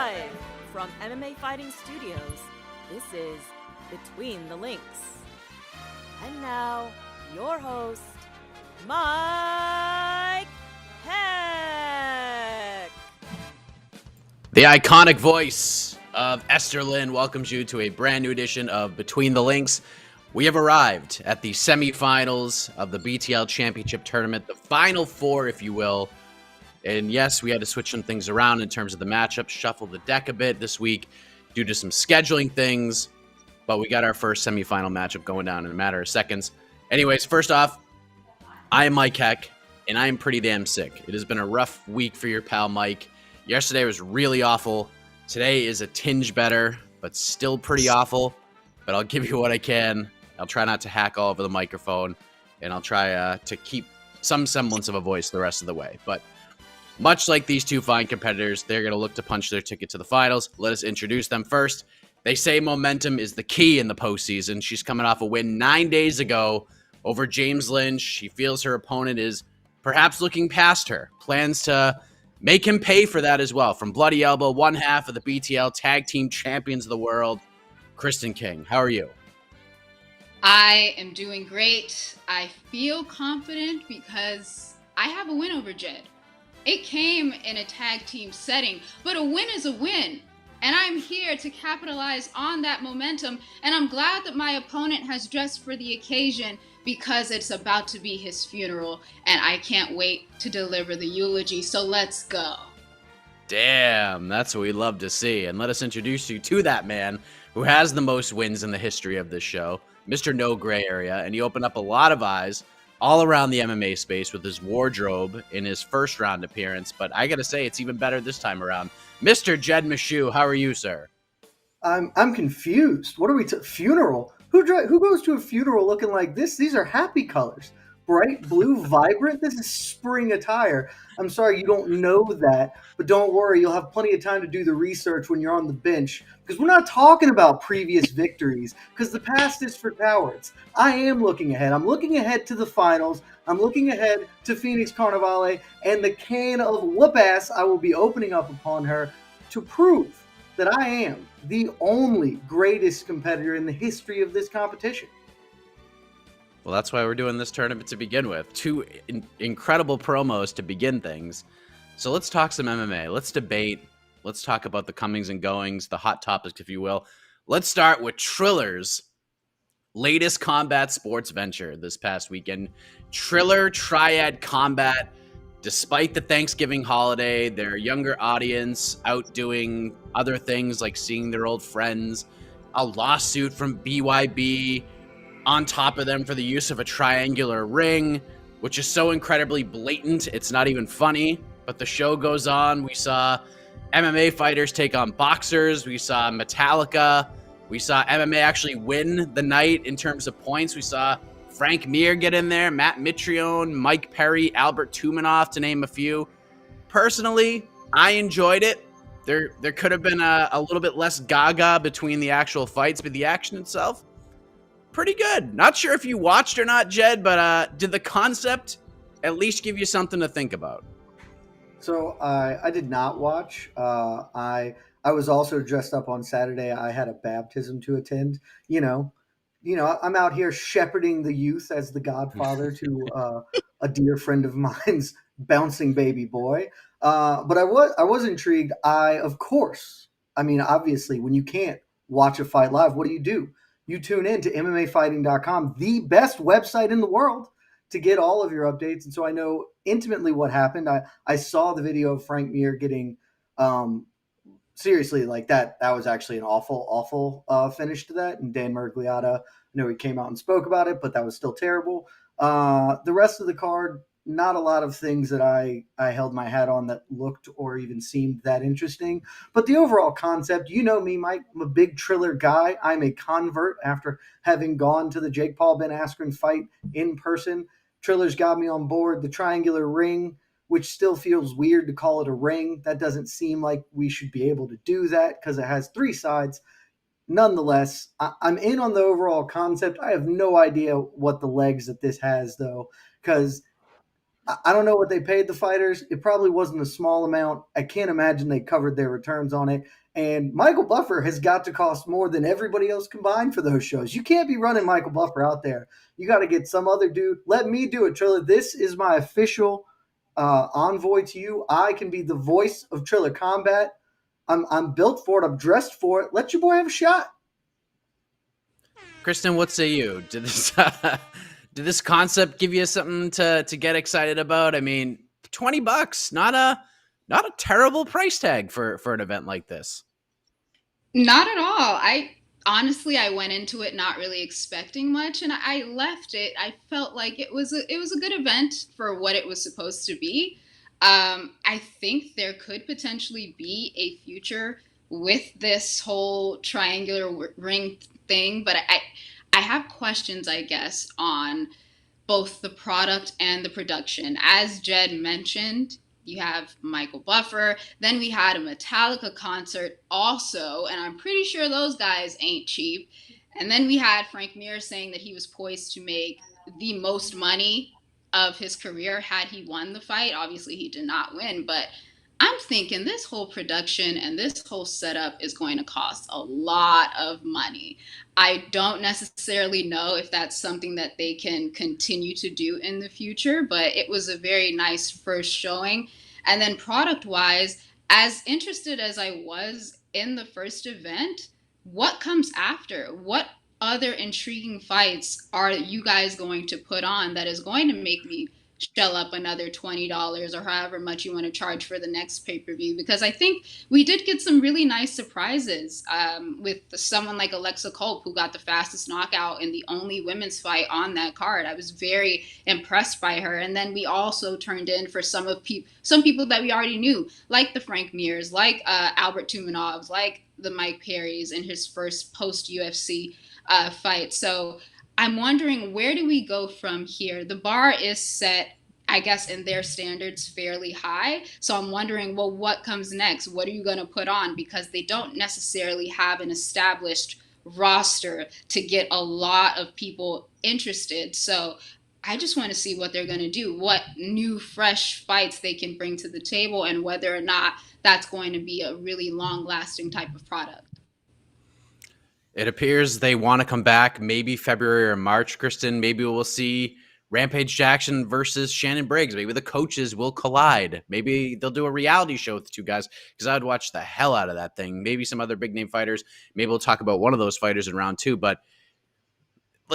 Live from MMA Fighting Studios, this is Between the Links. And now, your host, Mike Heck. The iconic voice of Esther Lynn welcomes you to a brand new edition of Between the Links. We have arrived at the semifinals of the BTL Championship tournament, the final four, if you will. And yes, we had to switch some things around in terms of the matchup, shuffle the deck a bit this week due to some scheduling things. But we got our first semifinal matchup going down in a matter of seconds. Anyways, first off, I am Mike Heck, and I am pretty damn sick. It has been a rough week for your pal Mike. Yesterday was really awful. Today is a tinge better, but still pretty awful. But I'll give you what I can. I'll try not to hack all over the microphone, and I'll try to keep some semblance of a voice the rest of the way. But much like these two fine competitors, they're going to look to punch their ticket to the finals. Let us introduce them first. They say momentum is the key in the postseason. She's coming off a win 9 days ago over James Lynch. She feels her opponent is perhaps looking past her. Plans to make him pay for that as well. From Bloody Elbow, one half of the BTL Tag Team Champions of the World, Kristen King. How are you? I am doing great. I feel confident because I have a win over Jed. It came in a tag team setting, but a win is a win. And I'm here to capitalize on that momentum. And I'm glad that my opponent has dressed for the occasion because it's about to be his funeral. And I can't wait to deliver the eulogy. So let's go. Damn, that's what we love to see. And let us introduce you to that man who has the most wins in the history of this show, Mr. No Gray Area. And he opened up a lot of eyes all around the MMA space with his wardrobe in his first round appearance. But I got to say, it's even better this time around. Mr. Jed Meshew, how are you, sir? I'm confused. What are we funeral? Who goes to a funeral looking like this? These are happy colors. Bright blue, vibrant. This is spring attire. I'm sorry you don't know that, but don't worry. You'll have plenty of time to do the research when you're on the bench because we're not talking about previous victories because the past is for cowards. I am looking ahead. I'm looking ahead to the finals. I'm looking ahead to Phoenix Carnivale and the can of whoop ass I will be opening up upon her to prove that I am the only greatest competitor in the history of this competition. Well, that's why we're doing this tournament to begin with. Two incredible promos to begin things. So let's talk some MMA. Let's debate. Let's talk about the comings and goings, the hot topics, if you will. Let's start with Triller's latest combat sports venture this past weekend. Triller Triad Combat. Despite the Thanksgiving holiday, their younger audience out doing other things like seeing their old friends, a lawsuit from BYB on top of them for the use of a triangular ring, which is so incredibly blatant, it's not even funny. But the show goes on. We saw MMA fighters take on boxers. We saw Metallica. We saw MMA actually win the night in terms of points. We saw Frank Mir get in there, Matt Mitrione, Mike Perry, Albert Tumenov, to name a few. Personally, I enjoyed it. There could have been a little bit less gaga between the actual fights, but the action itself, pretty good. Not sure if you watched or not, Jed, but did the concept at least give you something to think about? So I did not watch. I was also dressed up on Saturday. I had a baptism to attend. You know, I'm out here shepherding the youth as the godfather to a dear friend of mine's bouncing baby boy. But I was intrigued. Obviously, when you can't watch a fight live, what do? You tune in to MMAfighting.com, the best website in the world, to get all of your updates. And so I know intimately what happened. I saw the video of Frank Mir getting seriously, like that was actually an awful finish to that. And Dan Miragliotta, he came out and spoke about it, but that was still terrible. The rest of the card, not a lot of things that I held my hat on that looked or even seemed that interesting. But the overall concept, you know me, Mike, I'm a big Triller guy. I'm a convert after having gone to the Jake Paul Ben Askren fight in person. Triller's got me on board. The triangular ring, which still feels weird to call it a ring. That doesn't seem like we should be able to do that because it has three sides. Nonetheless, I'm in on the overall concept. I have no idea what the legs that this has, though, because I don't know what they paid the fighters. It probably wasn't a small amount. I can't imagine they covered their returns on it. And Michael Buffer has got to cost more than everybody else combined for those shows. You can't be running Michael Buffer out there. You got to get some other dude. Let me do it, Triller. This is my official envoy to you. I can be the voice of Triller Combat. I'm built for it. I'm dressed for it. Let your boy have a shot. Kristen, what say you? Did this concept give you something to get excited about? I mean, $20, not a terrible price tag for an event like this. Not at all. I went into it not really expecting much, and I left it. I felt like it was a good event for what it was supposed to be. I think there could potentially be a future with this whole triangular ring thing, but I have questions, I guess, on both the product and the production. As Jed mentioned, you have Michael Buffer. Then we had a Metallica concert also, and I'm pretty sure those guys ain't cheap. And then we had Frank Mir saying that he was poised to make the most money of his career had he won the fight. Obviously, he did not win, but I'm thinking this whole production and this whole setup is going to cost a lot of money. I don't necessarily know if that's something that they can continue to do in the future, but it was a very nice first showing. And then product wise, as interested as I was in the first event, what comes after? What other intriguing fights are you guys going to put on that is going to make me shell up another $20 or however much you want to charge for the next pay-per-view? Because I think we did get some really nice surprises with someone like Alexa Culp, who got the fastest knockout in the only women's fight on that card. I was very impressed by her. And then we also turned in for some people that we already knew, like the Frank Mirs, like Albert Tumenovs, like the Mike Perrys in his first post-UFC fight. So I'm wondering, where do we go from here? The bar is set, I guess, in their standards fairly high. So I'm wondering, well, what comes next? What are you going to put on? Because they don't necessarily have an established roster to get a lot of people interested. So I just want to see what they're going to do, what new, fresh fights they can bring to the table, and whether or not that's going to be a really long-lasting type of product. It appears they want to come back maybe February or March, Kristen. Maybe we'll see Rampage Jackson versus Shannon Briggs. Maybe the coaches will collide. Maybe they'll do a reality show with the two guys, because I would watch the hell out of that thing. Maybe some other big name fighters. Maybe we'll talk about one of those fighters in round two. But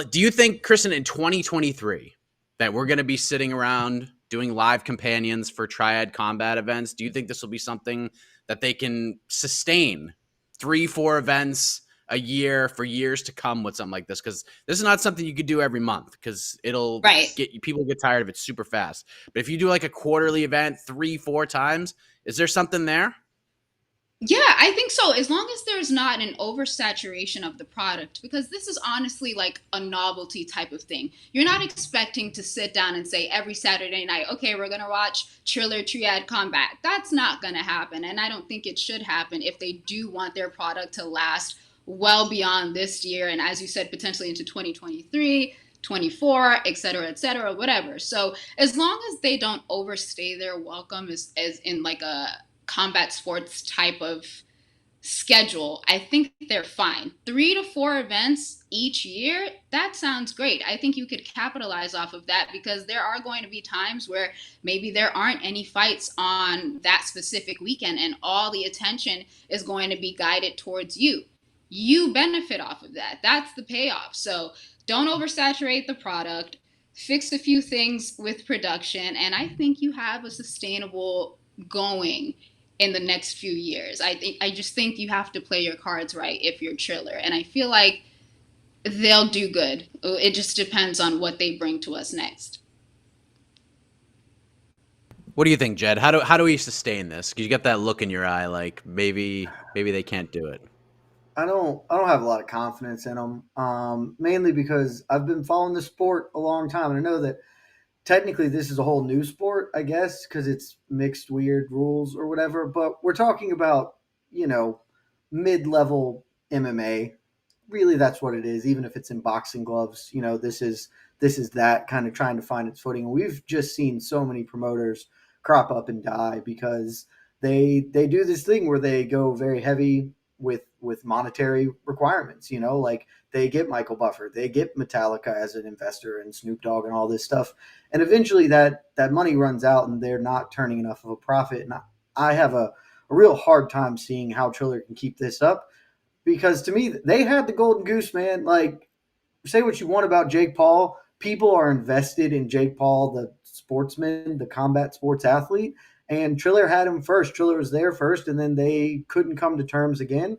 do you think, Kristen, in 2023, that we're going to be sitting around doing live companions for Triad combat events? Do you think this will be something that they can sustain 3-4 events a year for years to come with something like this? Because this is not something you could do every month, because it'll get people get tired of it super fast. But if you do like a quarterly event 3-4 times, is there something there? Yeah, I think so. As long as there's not an oversaturation of the product, because this is honestly like a novelty type of thing. You're not expecting to sit down and say every Saturday night, okay, we're going to watch Triller Triad Combat. That's not going to happen. And I don't think it should happen if they do want their product to last well beyond this year. And as you said, potentially into 2023, 24, et cetera, whatever. So as long as they don't overstay their welcome as in like a combat sports type of schedule, I think they're fine. 3 to 4 events each year, that sounds great. I think you could capitalize off of that, because there are going to be times where maybe there aren't any fights on that specific weekend, and all the attention is going to be guided towards you. You benefit off of that. That's the payoff. So don't oversaturate the product, fix a few things with production, and I think you have a sustainable going in the next few years. I just think you have to play your cards right if you're Triller, and I feel like they'll do good. It just depends on what they bring to us next. What do you think, Jed? How do we sustain this? Because you got that look in your eye, like maybe they can't do it. I don't have a lot of confidence in them, mainly because I've been following the sport a long time, and I know that technically this is a whole new sport, I guess, because it's mixed weird rules or whatever. But we're talking about, mid-level MMA. Really, that's what it is. Even if it's in boxing gloves, this is this is that kind of trying to find its footing. We've just seen so many promoters crop up and die because they do this thing where they go very heavy with monetary requirements, like they get Michael Buffer, they get Metallica as an investor and Snoop Dogg and all this stuff. And eventually that money runs out and they're not turning enough of a profit. And I have a real hard time seeing how Triller can keep this up, because to me, they had the golden goose, man. Like, say what you want about Jake Paul. People are invested in Jake Paul, the sportsman, the combat sports athlete. And Triller had him first. Triller was there first, and then they couldn't come to terms again.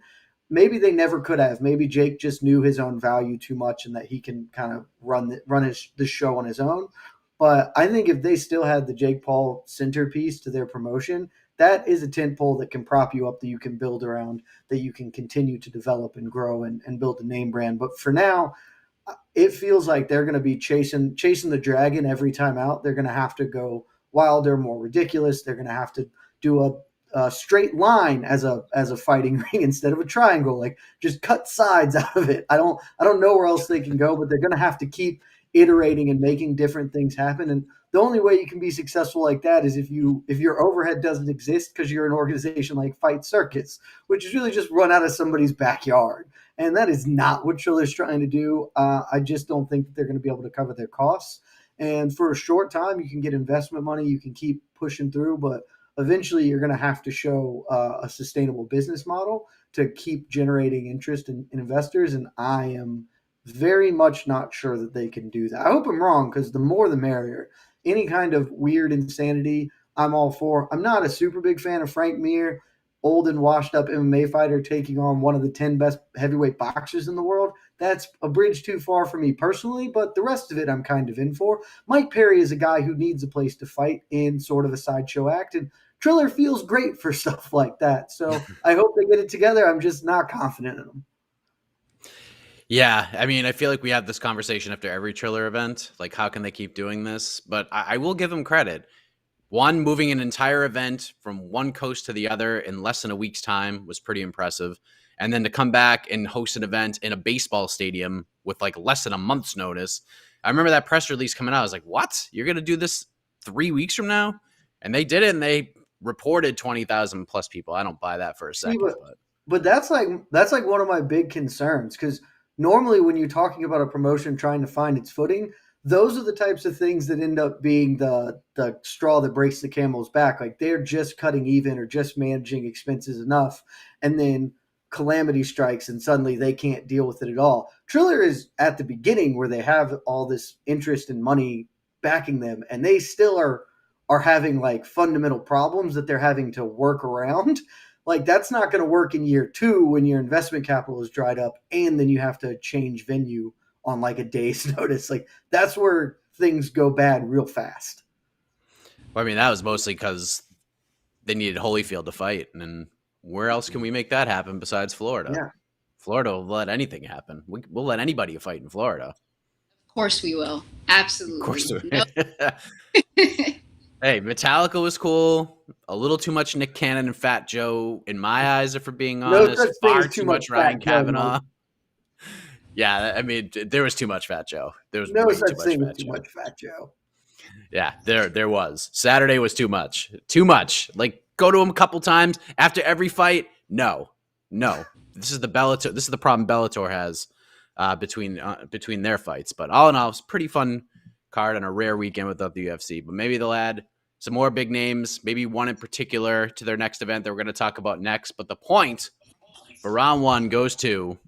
Maybe they never could have. Maybe Jake just knew his own value too much and that he can kind of run the show on his own. But I think if they still had the Jake Paul centerpiece to their promotion, that is a tentpole that can prop you up, that you can build around, that you can continue to develop and grow and build a name brand. But for now, it feels like they're going to be chasing the dragon every time out. They're going to have to go wilder, more ridiculous. They're going to have to do a straight line as a fighting ring instead of a triangle. Like, just cut sides out of it. I don't know where else they can go, but they're going to have to keep iterating and making different things happen. And the only way you can be successful like that is if your overhead doesn't exist, because you're an organization like Fight Circus, which is really just run out of somebody's backyard. And that is not what Triller's trying to do. I just don't think that they're going to be able to cover their costs. And for a short time, you can get investment money. You can keep pushing through, but eventually you're going to have to show a sustainable business model to keep generating interest in investors. And I am very much not sure that they can do that. I hope I'm wrong, because the more the merrier. Any kind of weird insanity, I'm all for. I'm not a super big fan of Frank Mir, old and washed up MMA fighter taking on one of the 10 best heavyweight boxers in the world. That's a bridge too far for me personally, but the rest of it I'm kind of in for. Mike Perry is a guy who needs a place to fight in sort of a sideshow act, and Triller feels great for stuff like that. So I hope they get it together. I'm just not confident in them. Yeah, I mean, I feel like we have this conversation after every Triller event. Like, how can they keep doing this? But I will give them credit. One, moving an entire event from one coast to the other in less than a week's time was pretty impressive. And then to come back and host an event in a baseball stadium with like less than a month's notice. I remember that press release coming out. I was like, what? You're going to do this 3 weeks from now? And they did it, and they reported 20,000 plus people. I don't buy that for a second. But that's like one of my big concerns, because normally when you're talking about a promotion trying to find its footing, those are the types of things that end up being the straw that breaks the camel's back. Like, they're just cutting even or just managing expenses enough, and then calamity strikes and suddenly they can't deal with it at all. Triller is at the beginning where they have all this interest and money backing them, and they still are having like fundamental problems that they're having to work around. Like, that's not going to work in year 2 when your investment capital is dried up and then you have to change venue on like a day's notice. Like, that's where things go bad real fast. Well, I mean, that was mostly because they needed Holyfield to fight. And then where else can we make that happen besides Florida? Yeah. Florida will let anything happen. We'll let anybody fight in Florida. Of course we will. Absolutely. Of course we will. Hey, Metallica was cool. A little too much Nick Cannon and Fat Joe in my eyes, if we're being honest. Far too much Ryan Kavanaugh. Yeah, I mean, there was too much Fat Joe. There was no such thing as too much Fat Joe. Yeah, there was. Saturday was too much. Too much. Like, go to him a couple times after every fight. No. This is the Bellator. This is the problem Bellator has between their fights. But all in all, it's a pretty fun card on a rare weekend without the UFC. But maybe they'll add some more big names, maybe one in particular to their next event that we're going to talk about next. But the point for round 1 goes to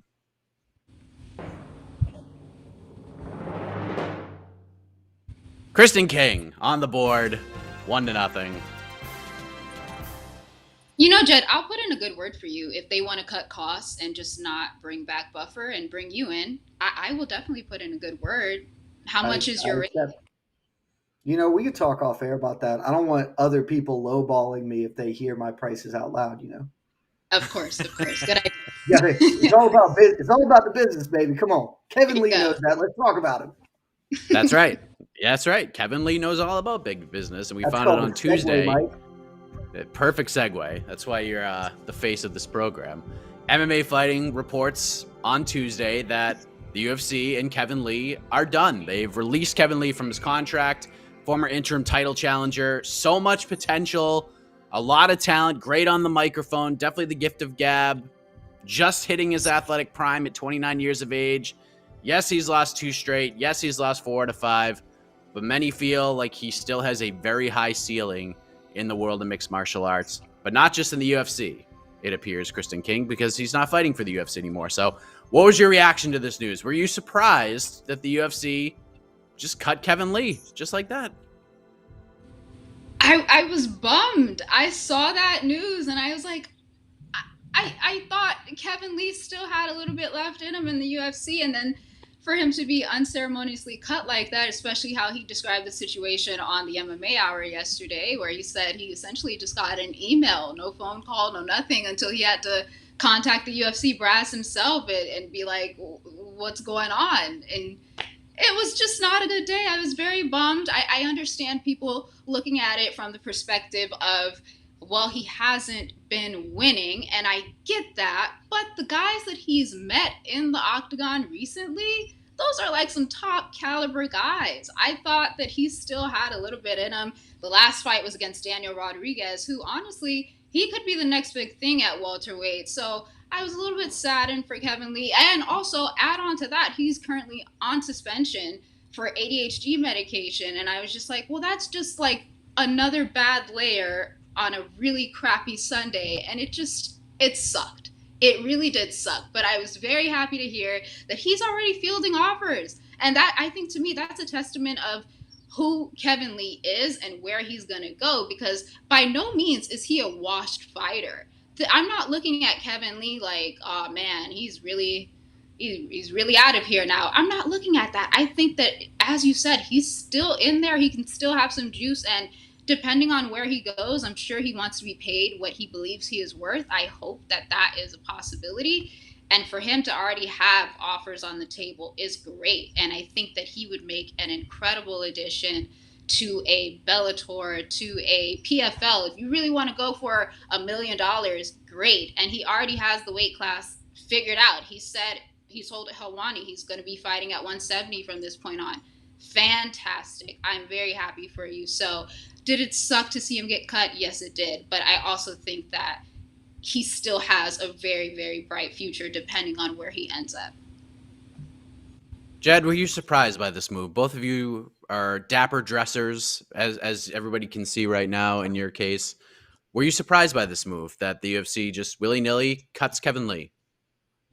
Kristen King on the board, 1-0. You know, Jed, I'll put in a good word for you if they want to cut costs and just not bring back Buffer and bring you in. I will definitely put in a good word. How much is your rate? You know, we could talk off air about that. I don't want other people lowballing me if they hear my prices out loud, you know. Of course. Good idea. Yeah, it's all about the business, baby. Come on. Kevin Lee knows that. Let's talk about him. That's right. Yeah, that's right. Kevin Lee knows all about big business, and we found it on Tuesday. Perfect segue. That's why you're the face of this program. MMA Fighting reports on Tuesday that the UFC and Kevin Lee are done. They've released Kevin Lee from his contract, former interim title challenger, so much potential, a lot of talent, great on the microphone, definitely the gift of gab, just hitting his athletic prime at 29 years of age. Yes, he's lost 2 straight. Yes, he's lost 4 out of 5, but many feel like he still has a very high ceiling in the world of mixed martial arts, but not just in the UFC, it appears, Kristen King, because he's not fighting for the UFC anymore. So what was your reaction to this news? Were you surprised that the UFC just cut Kevin Lee just like that? I was bummed. I saw that news and I was like, I thought Kevin Lee still had a little bit left in him in the UFC, and then for him to be unceremoniously cut like that, especially how he described the situation on the MMA Hour yesterday, where he said he essentially just got an email, no phone call, no nothing, until he had to contact the UFC brass himself and be like, what's going on? And it was just not a good day. I was very bummed. I understand people looking at it from the perspective of, well, he hasn't been winning, and I get that, but the guys that he's met in the octagon recently, those are like some top caliber guys. I thought that he still had a little bit in him. The last fight was against Daniel Rodriguez, who honestly, he could be the next big thing at welterweight. So I was a little bit saddened for Kevin Lee. And also, add on to that, he's currently on suspension for ADHD medication. And I was just like, well, that's just like another bad layer on a really crappy Sunday. And it sucked. It really did suck. But I was very happy to hear that he's already fielding offers. And that, I think, to me, that's a testament of who Kevin Lee is and where he's going to go, because by no means is he a washed fighter. I'm not looking at Kevin Lee like, oh man, he's really out of here now. I'm not looking at that. I think that, as you said, he's still in there. He can still have some juice, and depending on where he goes, I'm sure he wants to be paid what he believes he is worth. I hope that that is a possibility. And for him to already have offers on the table is great. And I think that he would make an incredible addition to a Bellator, to a PFL. If you really want to go for $1 million, great. And he already has the weight class figured out. He said, he told Helwani he's going to be fighting at 170 from this point on. Fantastic. I'm very happy for you. So did it suck to see him get cut? Yes, it did. But I also think that he still has a very, very bright future depending on where he ends up. Jed, were you surprised by this move? Both of you are dapper dressers, as everybody can see right now in your case. Were you surprised by this move, that the UFC just willy-nilly cuts Kevin Lee?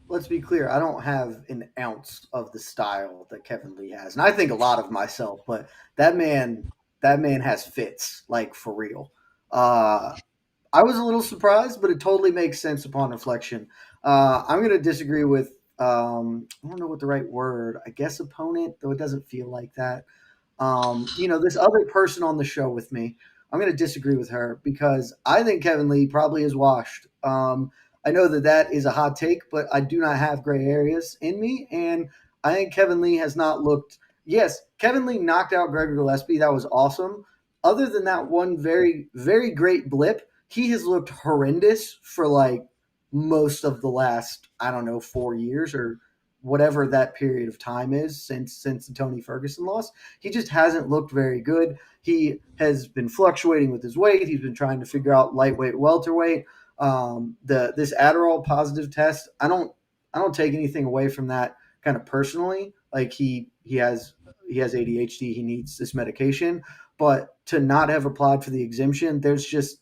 Let's be clear. I don't have an ounce of the style that Kevin Lee has. And I think a lot of myself, but that man has fits, like, for real. I was a little surprised, but it totally makes sense upon reflection. I'm going to disagree with, I don't know what the right word, I guess opponent, though it doesn't feel like that. This other person on the show with me, I'm going to disagree with her because I think Kevin Lee probably is washed. I know that is a hot take, but I do not have gray areas in me. And I think Kevin Lee has not looked, yes, Kevin Lee knocked out Gregor Gillespie. That was awesome. Other than that one very, very great blip, he has looked horrendous for like most of the last, 4 years or whatever that period of time is since the Tony Ferguson loss. He just hasn't looked very good. He has been fluctuating with his weight. He's been trying to figure out lightweight, welterweight. This Adderall positive test, I don't take anything away from that kind of personally. Like he has ADHD. He needs this medication, but to not have applied for the exemption, that's just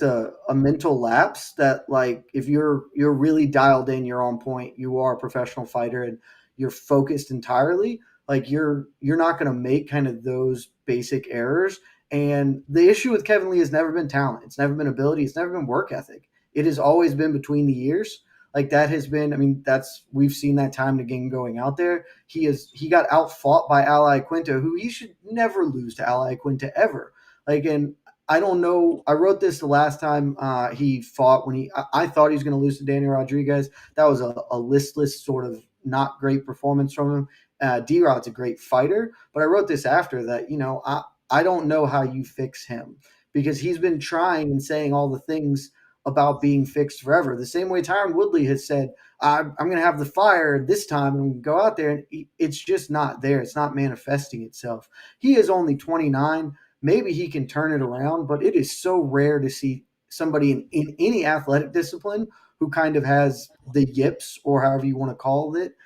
a mental lapse that, like, if you're really dialed in, you're on point, you are a professional fighter and you're focused entirely, like you're not going to make kind of those basic errors. And the issue with Kevin Lee has never been talent. It's never been ability. It's never been work ethic. It has always been between the years. Like that has been, we've seen that time again going out there. He got outfought by Ally Quinta, who he should never lose to Ally Quinta ever. Like, and I don't know. I wrote this the last time he fought when I thought he was going to lose to Daniel Rodriguez. That was a listless sort of not great performance from him. D-Rod's a great fighter, but I wrote this after that, I don't know how you fix him because he's been trying and saying all the things about being fixed forever. The same way Tyron Woodley has said, I'm going to have the fire this time and go out there, and it's just not there. It's not manifesting itself. He is only 29. Maybe he can turn it around, but it is so rare to see somebody in any athletic discipline who kind of has the yips, or however you want to call it,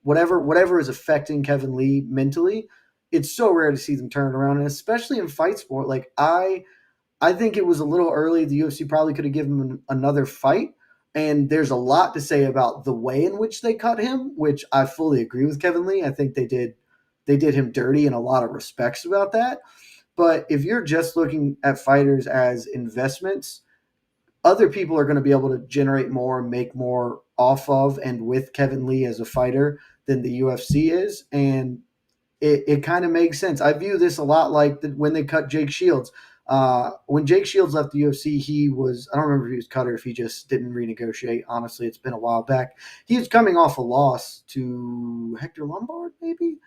whatever is affecting Kevin Lee mentally. It's so rare to see them turn it around, and especially in fight sport. Like I think it was a little early. The UFC probably could have given him another fight. And there's a lot to say about the way in which they cut him, which I fully agree with Kevin Lee. I think they did him dirty in a lot of respects about that. But if you're just looking at fighters as investments, other people are going to be able to generate more and make more off of and with Kevin Lee as a fighter than the UFC is. And it kind of makes sense. I view this a lot like when they cut Jake Shields. When Jake Shields left the UFC, I don't remember if he was cut or if he just didn't renegotiate. Honestly, it's been a while back. He was coming off a loss to Hector Lombard, maybe.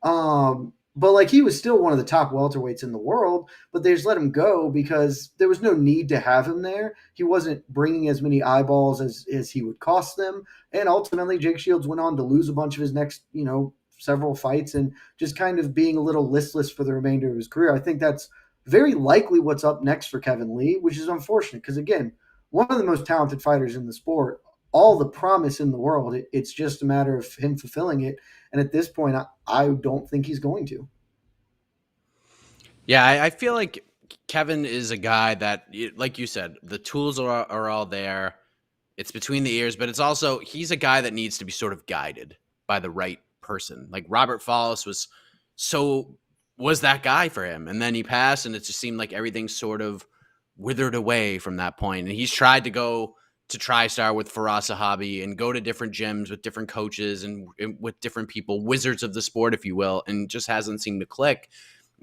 But like he was still one of the top welterweights in the world, but they just let him go because there was no need to have him there. He wasn't bringing as many eyeballs as he would cost them. And ultimately, Jake Shields went on to lose a bunch of his next, several fights and just kind of being a little listless for the remainder of his career. I think that's very likely what's up next for Kevin Lee, which is unfortunate because, again, one of the most talented fighters in the sport, all the promise in the world. It's just a matter of him fulfilling it. And at this point, I don't think he's going to. Yeah, I feel like Kevin is a guy that, like you said, the tools are all there. It's between the ears, but it's also, he's a guy that needs to be sort of guided by the right person. Like Robert Follis was that guy for him. And then he passed, and it just seemed like everything sort of withered away from that point. And he's tried to go to TriStar with Faraz Sahabi and go to different gyms with different coaches and with different people, wizards of the sport, if you will, and just hasn't seemed to click.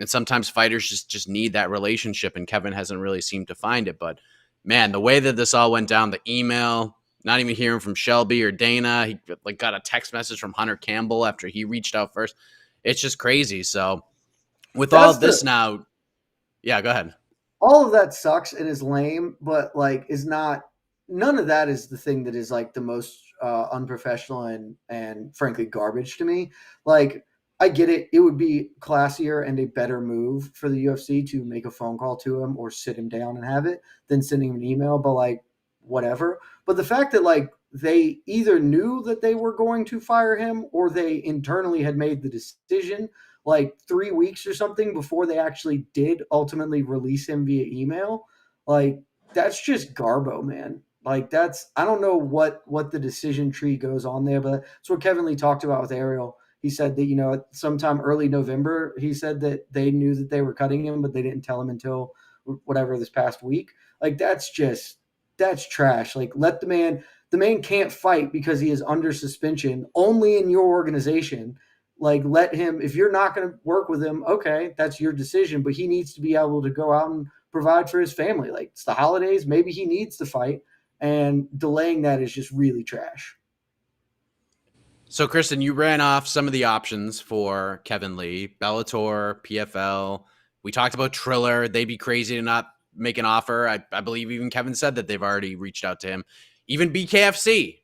And sometimes fighters just need that relationship, and Kevin hasn't really seemed to find it. But man, the way that this all went down, the email, not even hearing from Shelby or Dana, he got a text message from Hunter Campbell after he reached out first. It's just crazy. So with all of this now, yeah, go ahead. All of that sucks and is lame, but none of that is the thing that is like the most unprofessional and frankly garbage to me. Like, I get it. It would be classier and a better move for the UFC to make a phone call to him or sit him down and have it than sending him an email, but whatever. But the fact that they either knew that they were going to fire him or they internally had made the decision 3 weeks or something before they actually did ultimately release him via email, that's just garbo, man. I don't know what the decision tree goes on there, but that's what Kevin Lee talked about with Ariel. He said that, sometime early November, he said that they knew that they were cutting him, but they didn't tell him until whatever this past week. That's trash. Let the man can't fight because he is under suspension only in your organization. Let him, if you're not going to work with him, okay, that's your decision, but he needs to be able to go out and provide for his family. It's the holidays. Maybe he needs to fight, and delaying that is just really trash. So, Kristen, you ran off some of the options for Kevin Lee, Bellator, PFL. We talked about Triller. They'd be crazy to not make an offer. I believe even Kevin said that they've already reached out to him. Even BKFC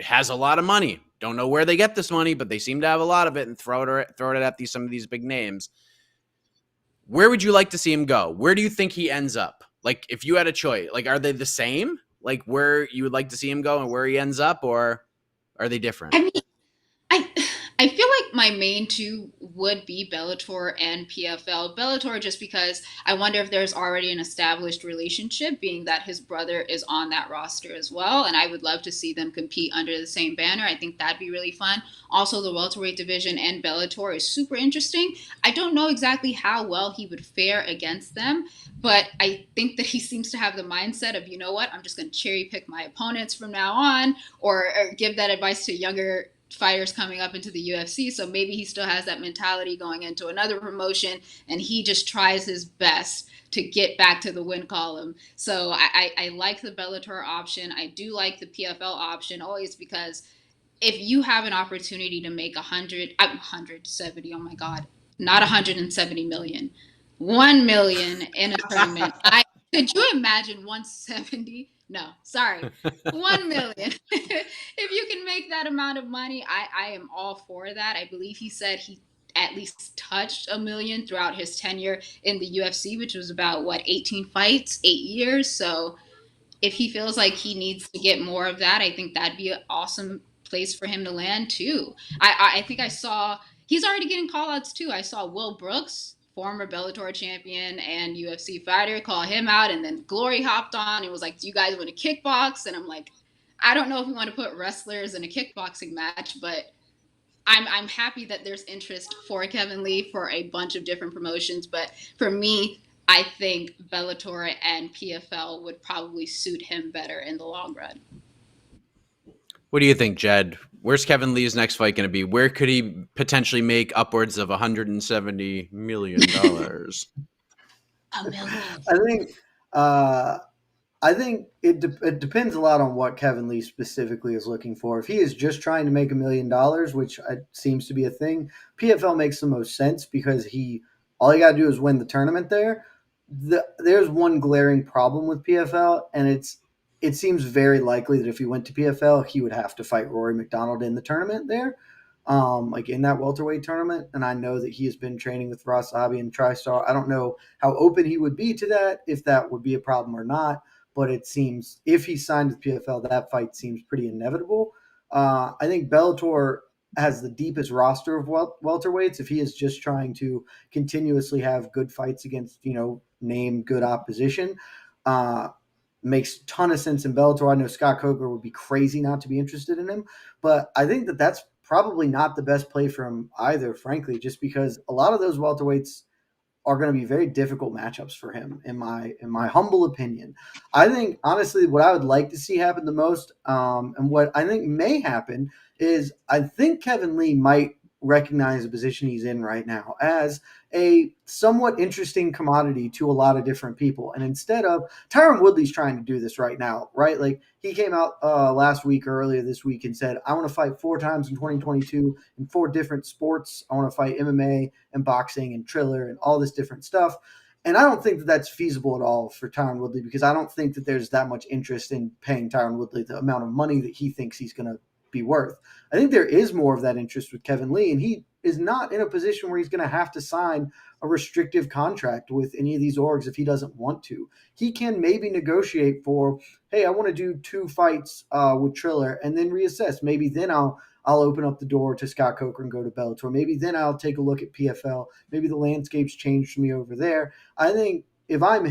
has a lot of money. Don't know where they get this money, but they seem to have a lot of it and throw it at some of these big names. Where would you like to see him go? Where do you think he ends up? If you had a choice, are they the same? Where you would like to see him go and where he ends up, or are they different? I mean, I feel like my main two would be Bellator and PFL. Bellator just because I wonder if there's already an established relationship, being that his brother is on that roster as well, and I would love to see them compete under the same banner. I think that'd be really fun. Also, the welterweight division and Bellator is super interesting. I don't know exactly how well he would fare against them, but I think that he seems to have the mindset of, you know what, I'm just going to cherry pick my opponents from now on, or give that advice to younger fighters coming up into the UFC. So maybe he still has that mentality going into another promotion, and he just tries his best to get back to the win column. So I like the Bellator option. I do like the PFL option, always because if you have an opportunity to make 170, oh my God, not 170 million, 1 million in a tournament. Could you imagine 170 No, sorry. 1 million. If you can make that amount of money, I am all for that. I believe he said he at least touched a million throughout his tenure in the UFC, which was about what, 18 fights, 8 years. So if he feels like he needs to get more of that, I think that'd be an awesome place for him to land too. I think I saw he's already getting call outs too. I saw Will Brooks, former Bellator champion and UFC fighter, call him out, and then Glory hopped on and was like, "Do you guys want to kickbox?" And I'm like, I don't know if we want to put wrestlers in a kickboxing match, but I'm happy that there's interest for Kevin Lee for a bunch of different promotions. But for me, I think Bellator and PFL would probably suit him better in the long run. What do you think, Jed? Where's Kevin Lee's next fight going to be? Where could he potentially make upwards of $170 million? A million. I think it depends a lot on what Kevin Lee specifically is looking for. If he is just trying to make $1 million, which seems to be a thing, PFL makes the most sense because all he got to do is win the tournament there. There's one glaring problem with PFL, and it seems very likely that if he went to PFL, he would have to fight Rory McDonald in the tournament there, like in that welterweight tournament. And I know that he has been training with Ross Abbey and TriStar. I don't know how open he would be to that, if that would be a problem or not. But it seems if he signed with PFL, that fight seems pretty inevitable. I think Bellator has the deepest roster of welterweights. If he is just trying to continuously have good fights against, name good opposition, makes a ton of sense in Bellator. I know Scott Coker would be crazy not to be interested in him, but I think that that's probably not the best play for him either, frankly, just because a lot of those welterweights are going to be very difficult matchups for him, in my humble opinion. I think, honestly, what I would like to see happen the most, and what I think may happen, is I think Kevin Lee might recognize the position he's in right now as a somewhat interesting commodity to a lot of different people. And instead of Tyron Woodley's trying to do this right now, right? Like he came out last week or earlier this week and said, I want to fight 4 times in 2022 in 4 different sports. I want to fight MMA and boxing and Triller and all this different stuff. And I don't think that that's feasible at all for Tyron Woodley, because I don't think that there's that much interest in paying Tyron Woodley the amount of money that he thinks he's going to be worth. I think there is more of that interest with Kevin Lee, and he is not in a position where he's going to have to sign a restrictive contract with any of these orgs if he doesn't want to. He can maybe negotiate for, hey, I want to do 2 fights with Triller and then reassess. Maybe then I'll open up the door to Scott Coker and go to Bellator. Maybe then I'll take a look at PFL. Maybe the landscape's changed for me over there. I think if I'm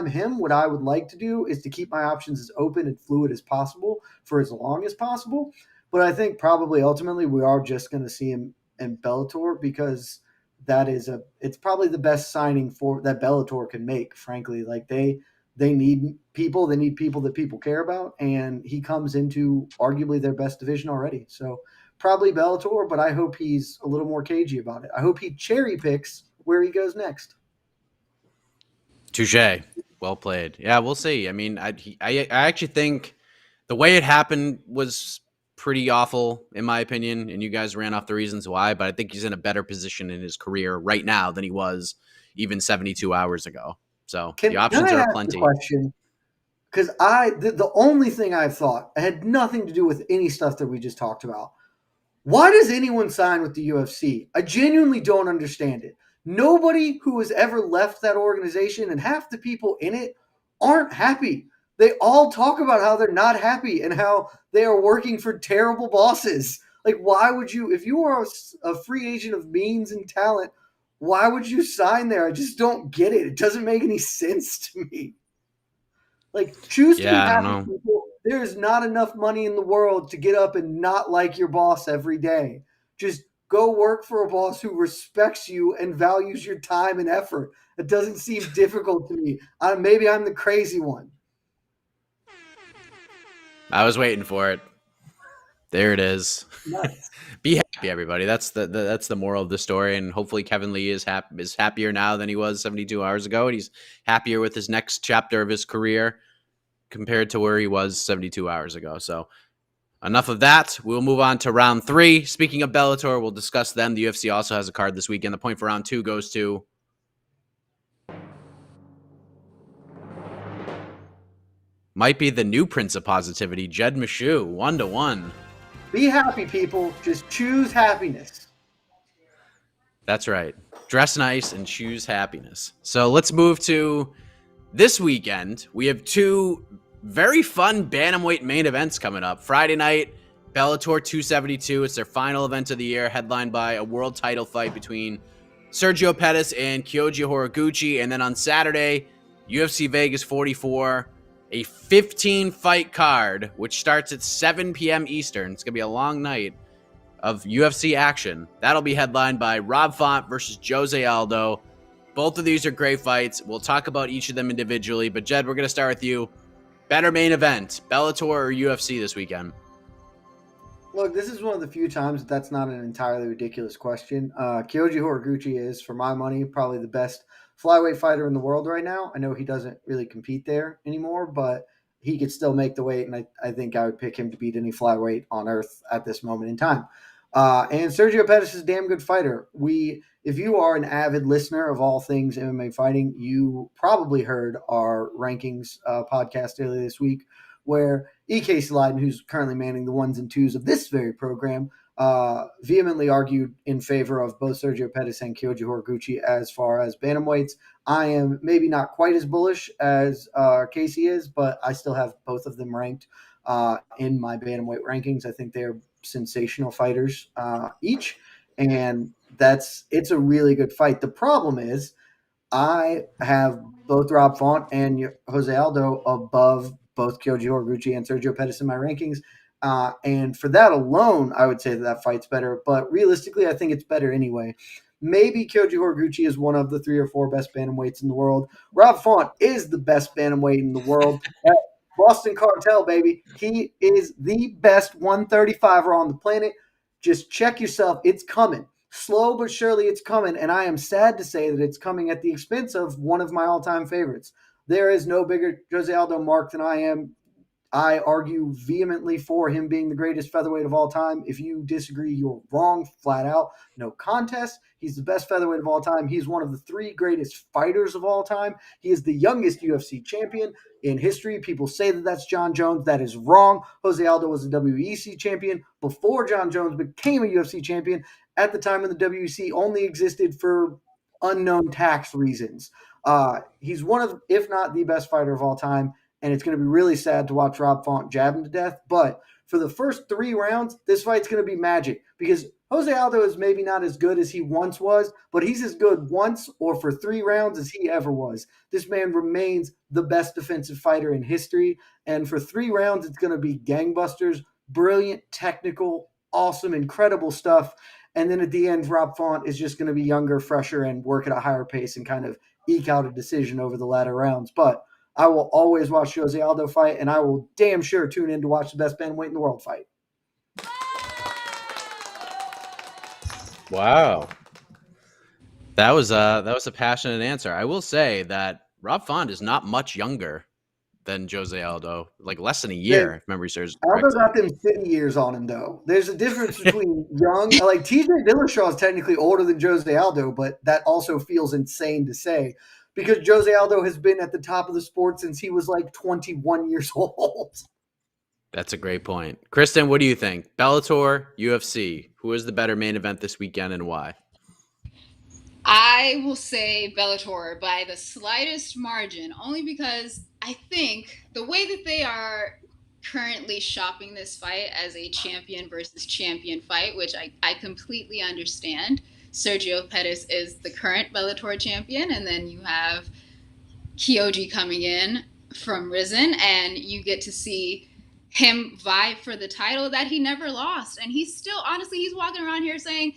him, what I would like to do is to keep my options as open and fluid as possible for as long as possible. But I think probably ultimately we are just going to see him in Bellator, because it's probably the best signing for that Bellator can make, frankly. Like they need people that people care about, and he comes into arguably their best division already. So probably Bellator, but I hope he's a little more cagey about it. I hope he cherry picks where he goes next. Touche. Well played. Yeah, we'll see. I mean, I actually think the way it happened was pretty awful, in my opinion, and you guys ran off the reasons why, but I think he's in a better position in his career right now than he was even 72 hours ago. So the options are plenty. Question, because the only thing I've thought, it had nothing to do with any stuff that we just talked about. Why does anyone sign with the UFC? I genuinely don't understand it. Nobody who has ever left that organization, and half the people in it aren't happy. They all talk about how they're not happy and how they are working for terrible bosses. Like, why would you, if you are a free agent of means and talent, why would you sign there? I just don't get it. It doesn't make any sense to me. Like, choose to be happy, people. There is not enough money in the world to get up and not like your boss every day. Just go work for a boss who respects you and values your time and effort. It doesn't seem difficult to me. Maybe I'm the crazy one. I was waiting for it. There it is. Nice. Be happy, everybody. That's the moral of the story. And hopefully Kevin Lee is happier now than he was 72 hours ago. And he's happier with his next chapter of his career compared to where he was 72 hours ago. So enough of that. We'll move on to round 3. Speaking of Bellator, we'll discuss them. The UFC also has a card this weekend. The point for round 2 goes to might be the new Prince of Positivity, Jed Meshew, 1-1. Be happy, people. Just choose happiness. That's right. Dress nice and choose happiness. So let's move to this weekend. We have two very fun bantamweight main events coming up. Friday night, Bellator 272. It's their final event of the year, headlined by a world title fight between Sergio Pettis and Kyoji Horiguchi. And then on Saturday, UFC Vegas 44, a 15-fight card, which starts at 7 p.m. Eastern. It's going to be a long night of UFC action. That'll be headlined by Rob Font versus Jose Aldo. Both of these are great fights. We'll talk about each of them individually. But, Jed, we're going to start with you. Better main event, Bellator or UFC this weekend? Look, this is one of the few times that's not an entirely ridiculous question. Kyoji Horiguchi is, for my money, probably the best flyweight fighter in the world right now. I know he doesn't really compete there anymore, but he could still make the weight, and I think I would pick him to beat any flyweight on earth at this moment in time. And Sergio Pettis is a damn good fighter. If you are an avid listener of all things MMA fighting, you probably heard our rankings podcast earlier this week, where E.K. Sliden, who's currently manning the ones and twos of this very program, vehemently argued in favor of both Sergio Pettis and Kyoji Horiguchi as far as bantamweights. I am maybe not quite as bullish as Casey is, but I still have both of them ranked in my bantamweight rankings. I think they're sensational fighters each, and it's a really good fight. The problem is I have both Rob Font and Jose Aldo above both Kyoji Horiguchi and Sergio Pettis in my rankings. And for that alone, I would say that fight's better. But realistically, I think it's better anyway. Maybe Kyoji Horiguchi is one of the 3 or 4 best bantamweights in the world. Rob Font is the best bantamweight in the world. Boston Cartel, baby. He is the best 135er on the planet. Just check yourself. It's coming. Slow but surely it's coming, and I am sad to say that it's coming at the expense of one of my all-time favorites. There is no bigger Jose Aldo mark than I am. I argue vehemently for him being the greatest featherweight of all time. If you disagree, you're wrong, flat out. No contest. He's the best featherweight of all time. He's one of the 3 greatest fighters of all time. He is the youngest UFC champion in history. People say that that's John Jones. That is wrong. Jose Aldo was a WEC champion before John Jones became a UFC champion. At the time when the WEC only existed for unknown tax reasons. He's one of, if not the best fighter of all time. And it's going to be really sad to watch Rob Font jab him to death. But for the first 3 rounds, this fight's going to be magic because Jose Aldo is maybe not as good as he once was, but he's as good once or for 3 rounds as he ever was. This man remains the best defensive fighter in history. And for 3 rounds, it's going to be gangbusters, brilliant, technical, awesome, incredible stuff. And then at the end, Rob Font is just going to be younger, fresher, and work at a higher pace and kind of eke out a decision over the latter rounds. But I will always watch Jose Aldo fight, and I will damn sure tune in to watch the best bantamweight in the world fight. Wow. That was a passionate answer. I will say that Rob Font is not much younger than Jose Aldo, like less than a year, if memory serves Aldo got them 50 years on him, though. There's a difference between young, like TJ Dillashaw is technically older than Jose Aldo, but that also feels insane to say because Jose Aldo has been at the top of the sport since he was like 21 years old. That's a great point. Kristen, what do you think? Bellator, UFC, who is the better main event this weekend and why? I will say Bellator by the slightest margin, only because I think the way that they are currently shopping this fight as a champion versus champion fight, which I completely understand. Sergio Pettis is the current Bellator champion, and then you have Kyoji coming in from Risen, and you get to see him vie for the title that he never lost. And he's still, honestly, he's walking around here saying,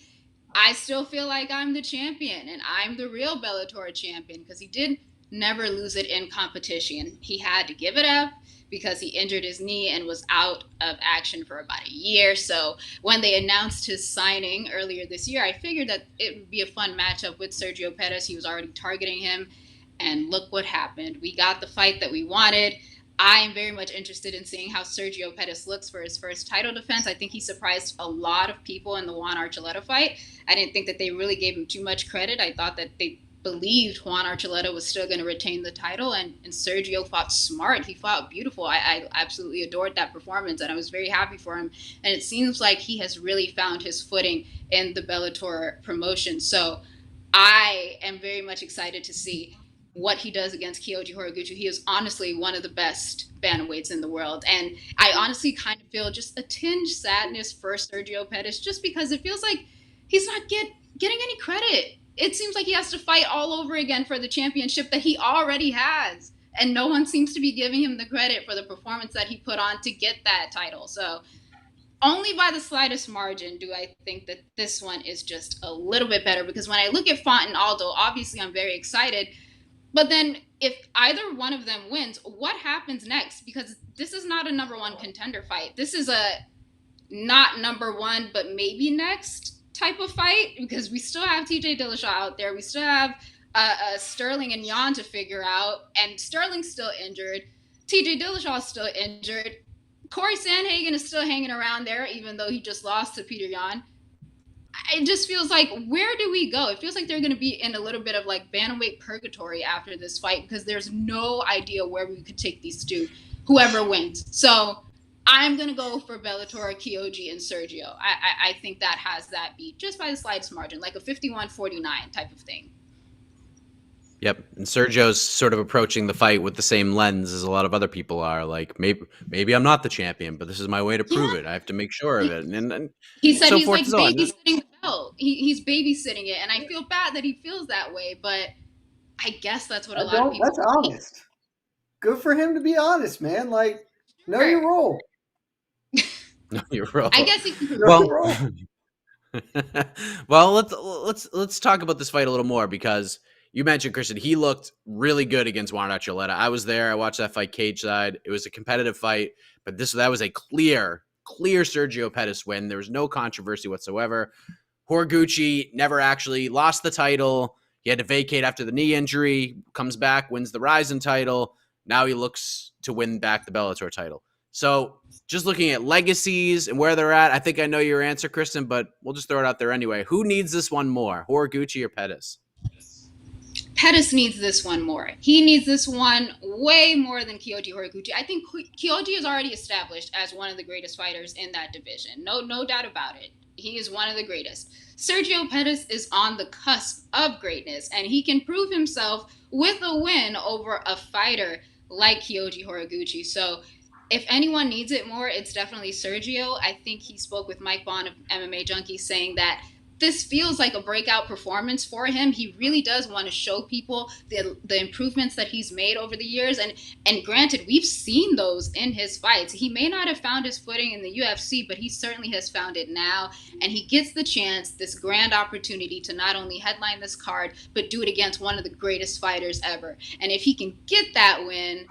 I still feel like I'm the champion and I'm the real Bellator champion, because he did never lose it in competition. He had to give it up because he injured his knee and was out of action for about a year. So when they announced his signing earlier this year, I figured that it would be a fun matchup with Sergio Pettis. He was already targeting him, and look what happened. We got the fight that we wanted. I am very much interested in seeing how Sergio Pettis looks for his first title defense. I think he surprised a lot of people in the Juan Archuleta fight. I didn't think that they really gave him too much credit. I thought that they believed Juan Archuleta was still going to retain the title, and Sergio fought smart. He fought beautiful. I absolutely adored that performance, and I was very happy for him. And it seems like he has really found his footing in the Bellator promotion. So I am very much excited to see what he does against Kyoji Horiguchi. He is honestly one of the best bantamweights in the world. And I honestly kind of feel just a tinge sadness for Sergio Pettis, just because it feels like he's not getting any credit. It seems like he has to fight all over again for the championship that he already has. And no one seems to be giving him the credit for the performance that he put on to get that title. So only by the slightest margin do I think that this one is just a little bit better, because when I look at Font and Aldo, obviously I'm very excited. But then if either one of them wins, what happens next? Because this is not a number one contender fight. This is a not number one, but maybe next type of fight, because we still have TJ Dillashaw out there. We still have Sterling and Jan to figure out, and Sterling's still injured. TJ Dillashaw is still injured. Corey Sandhagen is still hanging around there, even though he just lost to Peter Yan. It just feels like, where do we go? It feels like they're going to be in a little bit of like bantamweight purgatory after this fight, because there's no idea where we could take these two, whoever wins. So I'm going to go for Bellator, Kyoji, and Sergio. I think that has that beat just by the slightest margin, like a 51-49 type of thing. Yep, and Sergio's sort of approaching the fight with the same lens as a lot of other people are. Like, maybe I'm not the champion, but this is my way to prove it. I have to make sure of it. And he said so he's like babysitting on. the belt. He's babysitting it, and I feel bad that he feels that way, but I guess that's what a lot of people. That's honest. Good for him to be honest, man. Like, know your role. Know your role. I guess he can. Well, let's talk about this fight a little more, because you mentioned, Kristen, he looked really good against Juan Archuleta. I was there. I watched that fight cage side. It was a competitive fight, but that was a clear Sergio Pettis win. There was no controversy whatsoever. Horiguchi never actually lost the title. He had to vacate after the knee injury, comes back, wins the Rizin title. Now he looks to win back the Bellator title. So just looking at legacies and where they're at, I think I know your answer, Kristen, but we'll just throw it out there anyway. Who needs this one more, Horiguchi or Pettis? Pettis needs this one more. He needs this one way more than Kyoji Horiguchi. I think Kyoji is already established as one of the greatest fighters in that division. No doubt about it. He is one of the greatest. Sergio Pettis is on the cusp of greatness, and he can prove himself with a win over a fighter like Kyoji Horiguchi. So if anyone needs it more, it's definitely Sergio. I think he spoke with Mike Bond of MMA Junkie, saying that this feels like a breakout performance for him. He really does want to show people the improvements that he's made over the years. And granted, we've seen those in his fights. He may not have found his footing in the UFC, but he certainly has found it now. And he gets the chance, this grand opportunity, to not only headline this card, but do it against one of the greatest fighters ever. And if he can get that win,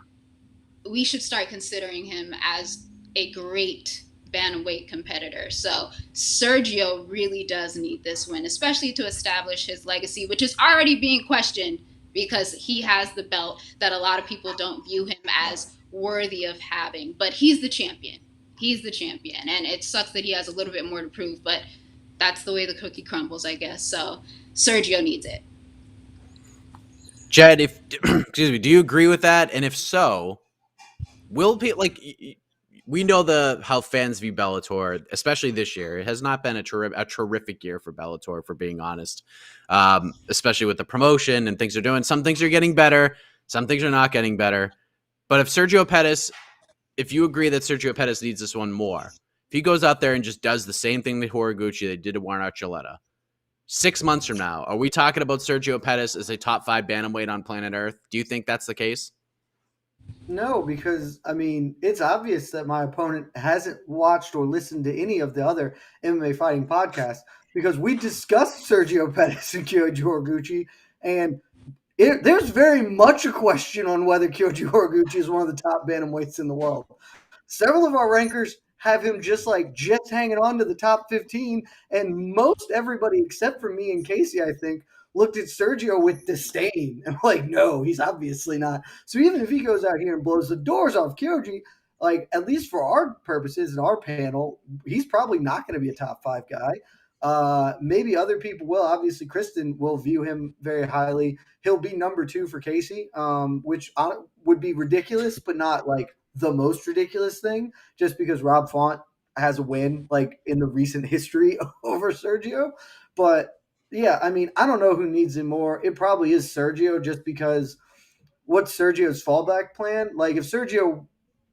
we should start considering him as a great bantamweight competitor. So Sergio really does need this win, especially to establish his legacy, which is already being questioned because he has the belt that a lot of people don't view him as worthy of having. But he's the champion. He's the champion. And it sucks that he has a little bit more to prove, but that's the way the cookie crumbles, I guess. So Sergio needs it. Jed, excuse me, do you agree with that? And if so, will people, like, we know how fans view Bellator, especially this year. It has not been a terrific year for Bellator, for being honest, especially with the promotion and things they're doing. Some things are getting better. Some things are not getting better. But if you agree that Sergio Pettis needs this one more, if he goes out there and just does the same thing that Horiguchi they did to Juan Archuleta, 6 months from now, are we talking about Sergio Pettis as a top 5 bantamweight on planet Earth? Do you think that's the case? No, because, I mean, it's obvious that my opponent hasn't watched or listened to any of the other MMA fighting podcasts, because we discussed Sergio Pettis and Kyoji Horiguchi, and there's very much a question on whether Kyoji Horiguchi is one of the top bantamweights in the world. Several of our rankers have him just hanging on to the top 15, and most everybody except for me and Casey, I think, looked at Sergio with disdain and no, he's obviously not. So even if he goes out here and blows the doors off Kyoji, at least for our purposes and our panel, he's probably not going to be a top 5 guy. Maybe other people will. Obviously, Kristen will view him very highly. He'll be number 2 for Casey, which would be ridiculous, but not like the most ridiculous thing, just because Rob Font has a win like in the recent history over Sergio. But yeah, I mean, I don't know who needs him more. It probably is Sergio, just because what's Sergio's fallback plan? Like, if Sergio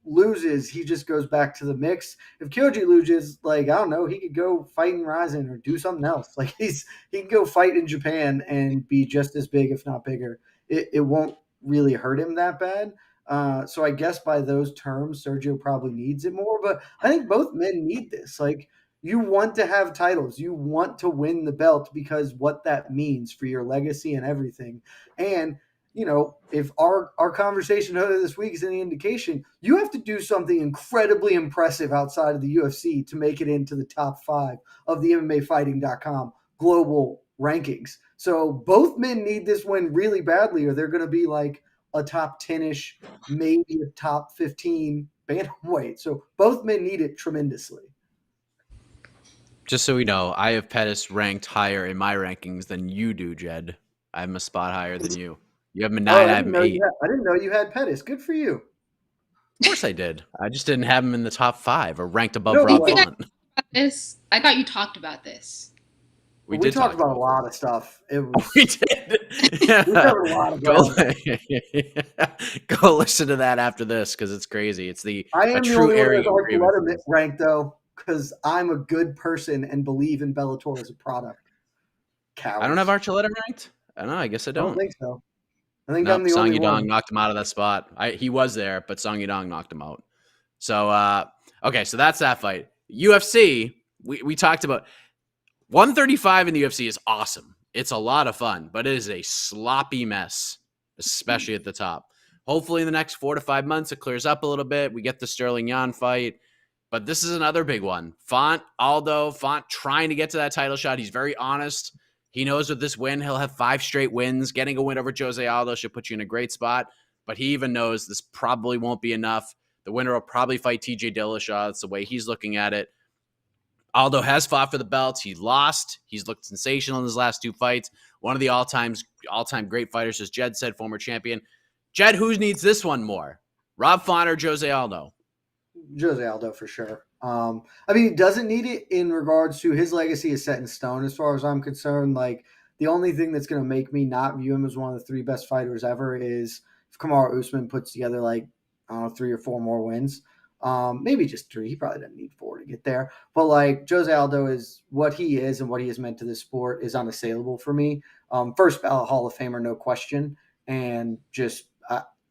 loses, he just goes back to the mix. If Kyoji loses, like, I don't know, he could go fight in Ryzen or do something else. Like, he can go fight in Japan and be just as big, if not bigger. It won't really hurt him that bad. So I guess by those terms, Sergio probably needs it more. But I think both men need this. Like, you want to have titles. You want to win the belt, because what that means for your legacy and everything. And if our conversation earlier this week is any indication, you have to do something incredibly impressive outside of the UFC to make it into the top 5 of the MMAfighting.com global rankings. So both men need this win really badly, or they're going to be like a top 10-ish, maybe a top 15 bantamweight. So both men need it tremendously. Just so we know, I have Pettis ranked higher in my rankings than you do, Jed. I have him a spot higher than you. You have him a 9, I have him 8. I didn't know you had Pettis. Good for you. Of course I did. I just didn't have him in the top 5 or ranked above Rob Font. I thought you talked about this. We did talk about a lot of stuff. We did. We covered a lot of Go listen to that after this, because it's crazy. It's a true area ranked, though, because I'm a good person and believe in Bellator as a product. Cowards. I don't have Archuleta ranked? I don't know. I guess I don't. I don't think so. I think I'm the Song only Yudong one. knocked him out of that spot. He was there, but Song Yudong knocked him out. So, okay, so that's that fight. UFC, we talked about 135 in the UFC is awesome. It's a lot of fun, but it is a sloppy mess, especially at the top. Hopefully in the next 4 to 5 months, it clears up a little bit. We get the Sterling Yan fight, but this is another big one. Aldo trying to get to that title shot. He's very honest. He knows with this win, he'll have 5 straight wins. Getting a win over Jose Aldo should put you in a great spot, but he even knows this probably won't be enough. The winner will probably fight TJ Dillashaw. That's the way he's looking at it. Aldo has fought for the belts. He lost. He's looked sensational in his last 2 fights. One of the all-time great fighters, as Jed said, former champion. Jed, who needs this one more? Rob Font or Jose Aldo? Jose Aldo for sure. I mean, he doesn't need it in regards to his legacy is set in stone as far as I'm concerned. Like, the only thing that's going to make me not view him as one of the 3 best fighters ever is if Kamaru Usman puts together, like, I don't know, 3 or 4 more wins. Maybe just 3. He probably doesn't need 4 to get there. But, like, Jose Aldo is what he is, and what he has meant to this sport is unassailable for me. First ballot Hall of Famer, no question. And just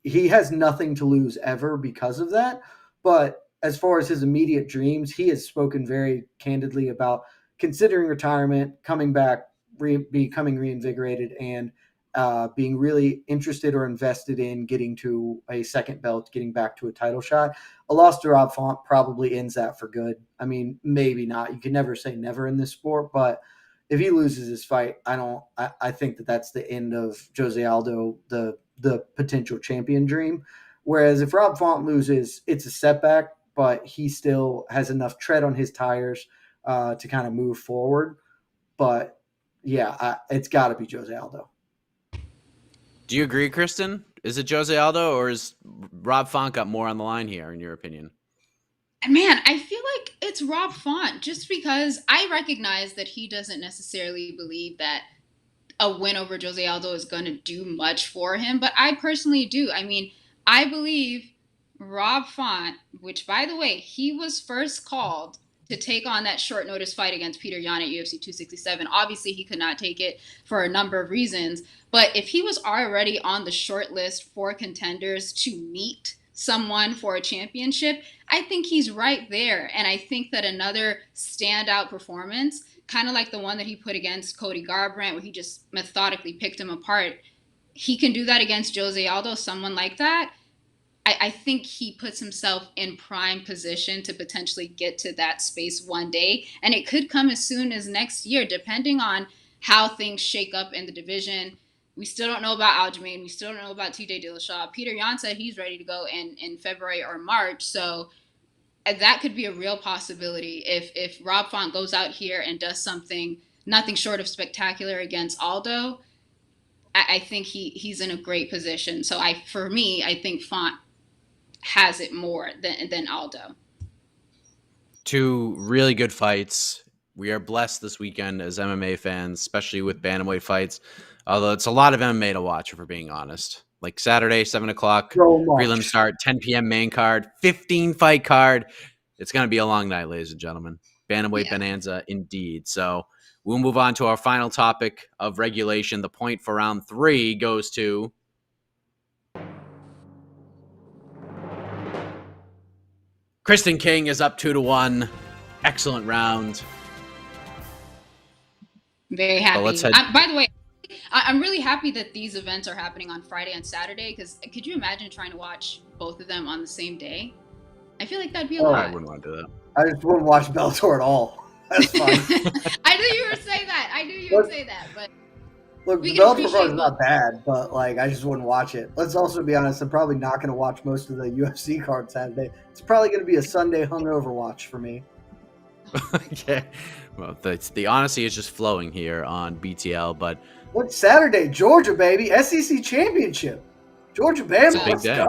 he has nothing to lose ever because of that. But as far as his immediate dreams, he has spoken very candidly about considering retirement, coming back, becoming reinvigorated, and being really interested or invested in getting to a second belt, getting back to a title shot. A loss to Rob Font probably ends that for good. I mean, maybe not. You can never say never in this sport, but if he loses his fight, I think that's the end of Jose Aldo, the potential champion dream. Whereas if Rob Font loses, it's a setback, but he still has enough tread on his tires to kind of move forward. But yeah, it's got to be Jose Aldo. Do you agree, Kristen? Is it Jose Aldo, or is Rob Font got more on the line here, in your opinion? Man, I feel like it's Rob Font, just because I recognize that he doesn't necessarily believe that a win over Jose Aldo is going to do much for him, but I personally do. I mean, I believe Rob Font, which, by the way, he was first called to take on that short notice fight against Peter Yan at UFC 267. Obviously, he could not take it for a number of reasons, but if he was already on the short list for contenders to meet someone for a championship, I think he's right there. And I think that another standout performance, kind of like the one that he put against Cody Garbrandt, where he just methodically picked him apart, he can do that against Jose Aldo, someone like that. I think he puts himself in prime position to potentially get to that space one day. And it could come as soon as next year, depending on how things shake up in the division. We still don't know about Aljamain. We still don't know about TJ Dillashaw. Peter Yan said he's ready to go in February or March. So that could be a real possibility if Rob Font goes out here and does something nothing short of spectacular against Aldo. I think he's in a great position. So I think Font has it more than Aldo. Two really good fights. We are blessed this weekend as MMA fans, especially with bantamweight fights. Although it's a lot of MMA to watch, if we're being honest. Like Saturday, 7 o'clock, prelim start, 10 p.m. main card, 15 fight card. It's going to be a long night, ladies and gentlemen. Bantamweight bonanza indeed. So we'll move on to our final topic of regulation. The point for round 3 goes to Kristen King is up 2-1. Excellent round. Very happy. By the way, I'm really happy that these events are happening on Friday and Saturday, because could you imagine trying to watch both of them on the same day? I feel like that'd be a lot. I wouldn't want to do that. I just wouldn't watch Bellator at all. That's fine. I knew you would say that. But look, Bellator is not bad, but like I just wouldn't watch it. Let's also be honest. I'm probably not going to watch most of the UFC card Saturday. It's probably going to be a Sunday hungover watch for me. Okay. Well, the honesty is just flowing here on BTL, but what's Saturday? Georgia, baby. SEC Championship. Georgia, Bama. It's a big day.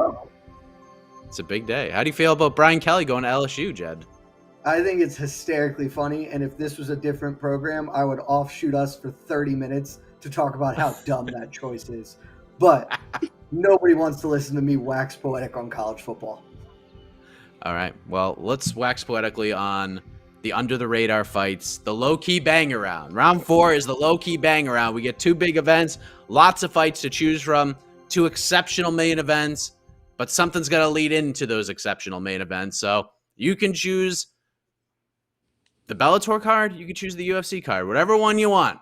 It's a big day. How do you feel about Brian Kelly going to LSU, Jed? I think it's hysterically funny, and if this was a different program, I would offshoot us for 30 minutes to talk about how dumb that choice is. But nobody wants to listen to me wax poetic on college football. All right. Well, let's wax poetically on the under-the-radar fights, the low-key banger round. Round 4 is the low-key banger round. We get 2 big events, lots of fights to choose from, 2 exceptional main events, but something's got to lead into those exceptional main events. So you can choose the Bellator card, you can choose the UFC card, whatever one you want.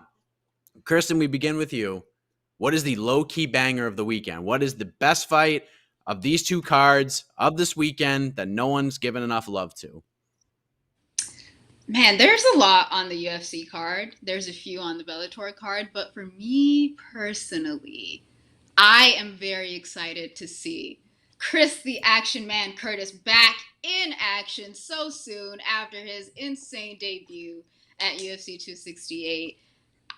Kristen, we begin with you. What is the low-key banger of the weekend? What is the best fight of these 2 cards of this weekend that no one's given enough love to? Man, there's a lot on the UFC card. There's a few on the Bellator card. But for me personally, I am very excited to see Chris the Action Man Curtis back in action so soon after his insane debut at UFC 268.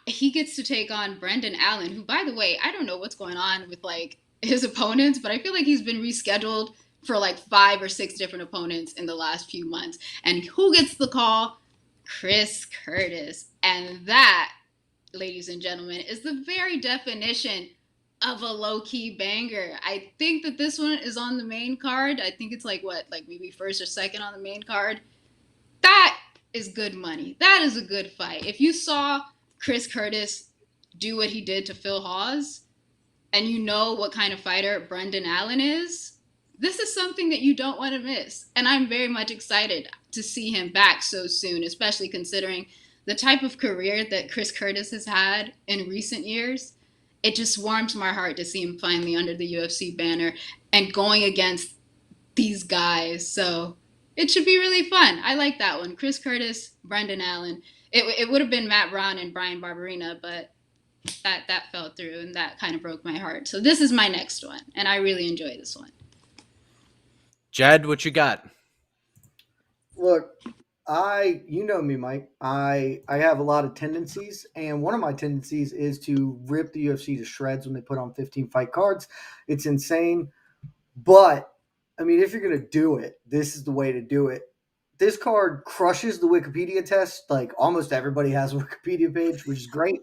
He gets to take on Brendan Allen, who, by the way, I don't know what's going on with like his opponents, but I feel like he's been rescheduled for like 5 or 6 different opponents in the last few months. And who gets the call? Chris Curtis. And that, ladies and gentlemen, is the very definition of a low-key banger. I think that this one is on the main card. I think it's like maybe first or second on the main card. That is good money. That is a good fight. If you saw Chris Curtis do what he did to Phil Hawes, and you know what kind of fighter Brendan Allen is, this is something that you don't want to miss. And I'm very much excited to see him back so soon, especially considering the type of career that Chris Curtis has had in recent years. It just warms my heart to see him finally under the UFC banner and going against these guys. So it should be really fun. I like that one. Chris Curtis, Brendan Allen. It would have been Matt Brown and Brian Barberina, but that fell through, and that kind of broke my heart. So this is my next one, and I really enjoy this one. Jed, what you got? Look, you know me, Mike. I have a lot of tendencies, and one of my tendencies is to rip the UFC to shreds when they put on 15 fight cards. It's insane. But, I mean, if you're going to do it, this is the way to do it. This card crushes the Wikipedia test. Like, almost everybody has a Wikipedia page, which is great.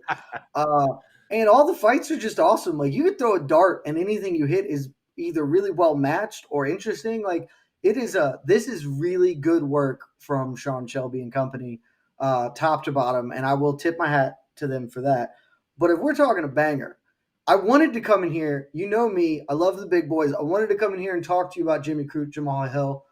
And all the fights are just awesome. Like, you could throw a dart, and anything you hit is either really well matched or interesting. Like, this is really good work from Sean Shelby and company, top to bottom, and I will tip my hat to them for that. But if we're talking a banger, I wanted to come in here. You know me. I love the big boys. I wanted to come in here and talk to you about Jimmy Crute, Jamal Hill.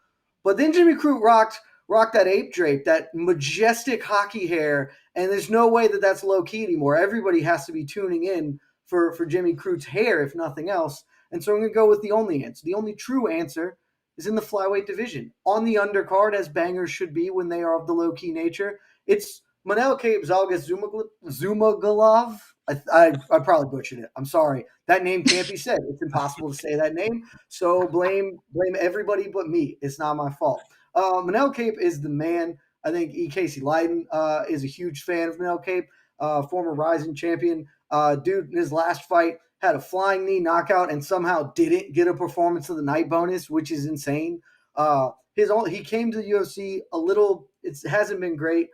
But then Jimmy Crute rocked that ape drape, that majestic hockey hair, and there's no way that that's low-key anymore. Everybody has to be tuning in for Jimmy Crute's hair, if nothing else. And so I'm going to go with the only answer. The only true answer is in the flyweight division. On the undercard, as bangers should be when they are of the low-key nature, it's Manel Zalgas Zumagulov. I probably butchered it. I'm sorry. That name can't be said. It's impossible to say that name. So blame everybody but me. It's not my fault. Manel Cape is the man. I think Casey Leiden is a huge fan of Manel Cape, former Rising champion. Dude, in his last fight, had a flying knee knockout and somehow didn't get a performance of the night bonus, which is insane. He came to the UFC a little. It hasn't been great.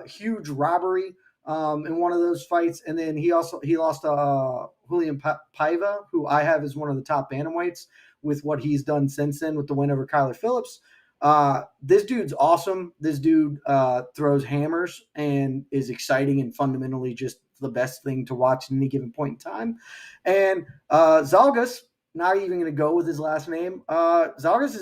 Huge robbery in one of those fights, and then he lost to Julian Paiva, who I have as one of the top bantamweights, with what he's done since then with the win over Kyler Phillips. This dude's awesome. This dude throws hammers and is exciting and fundamentally just the best thing to watch at any given point in time. And Zalgas, not even going to go with his last name. Zalgas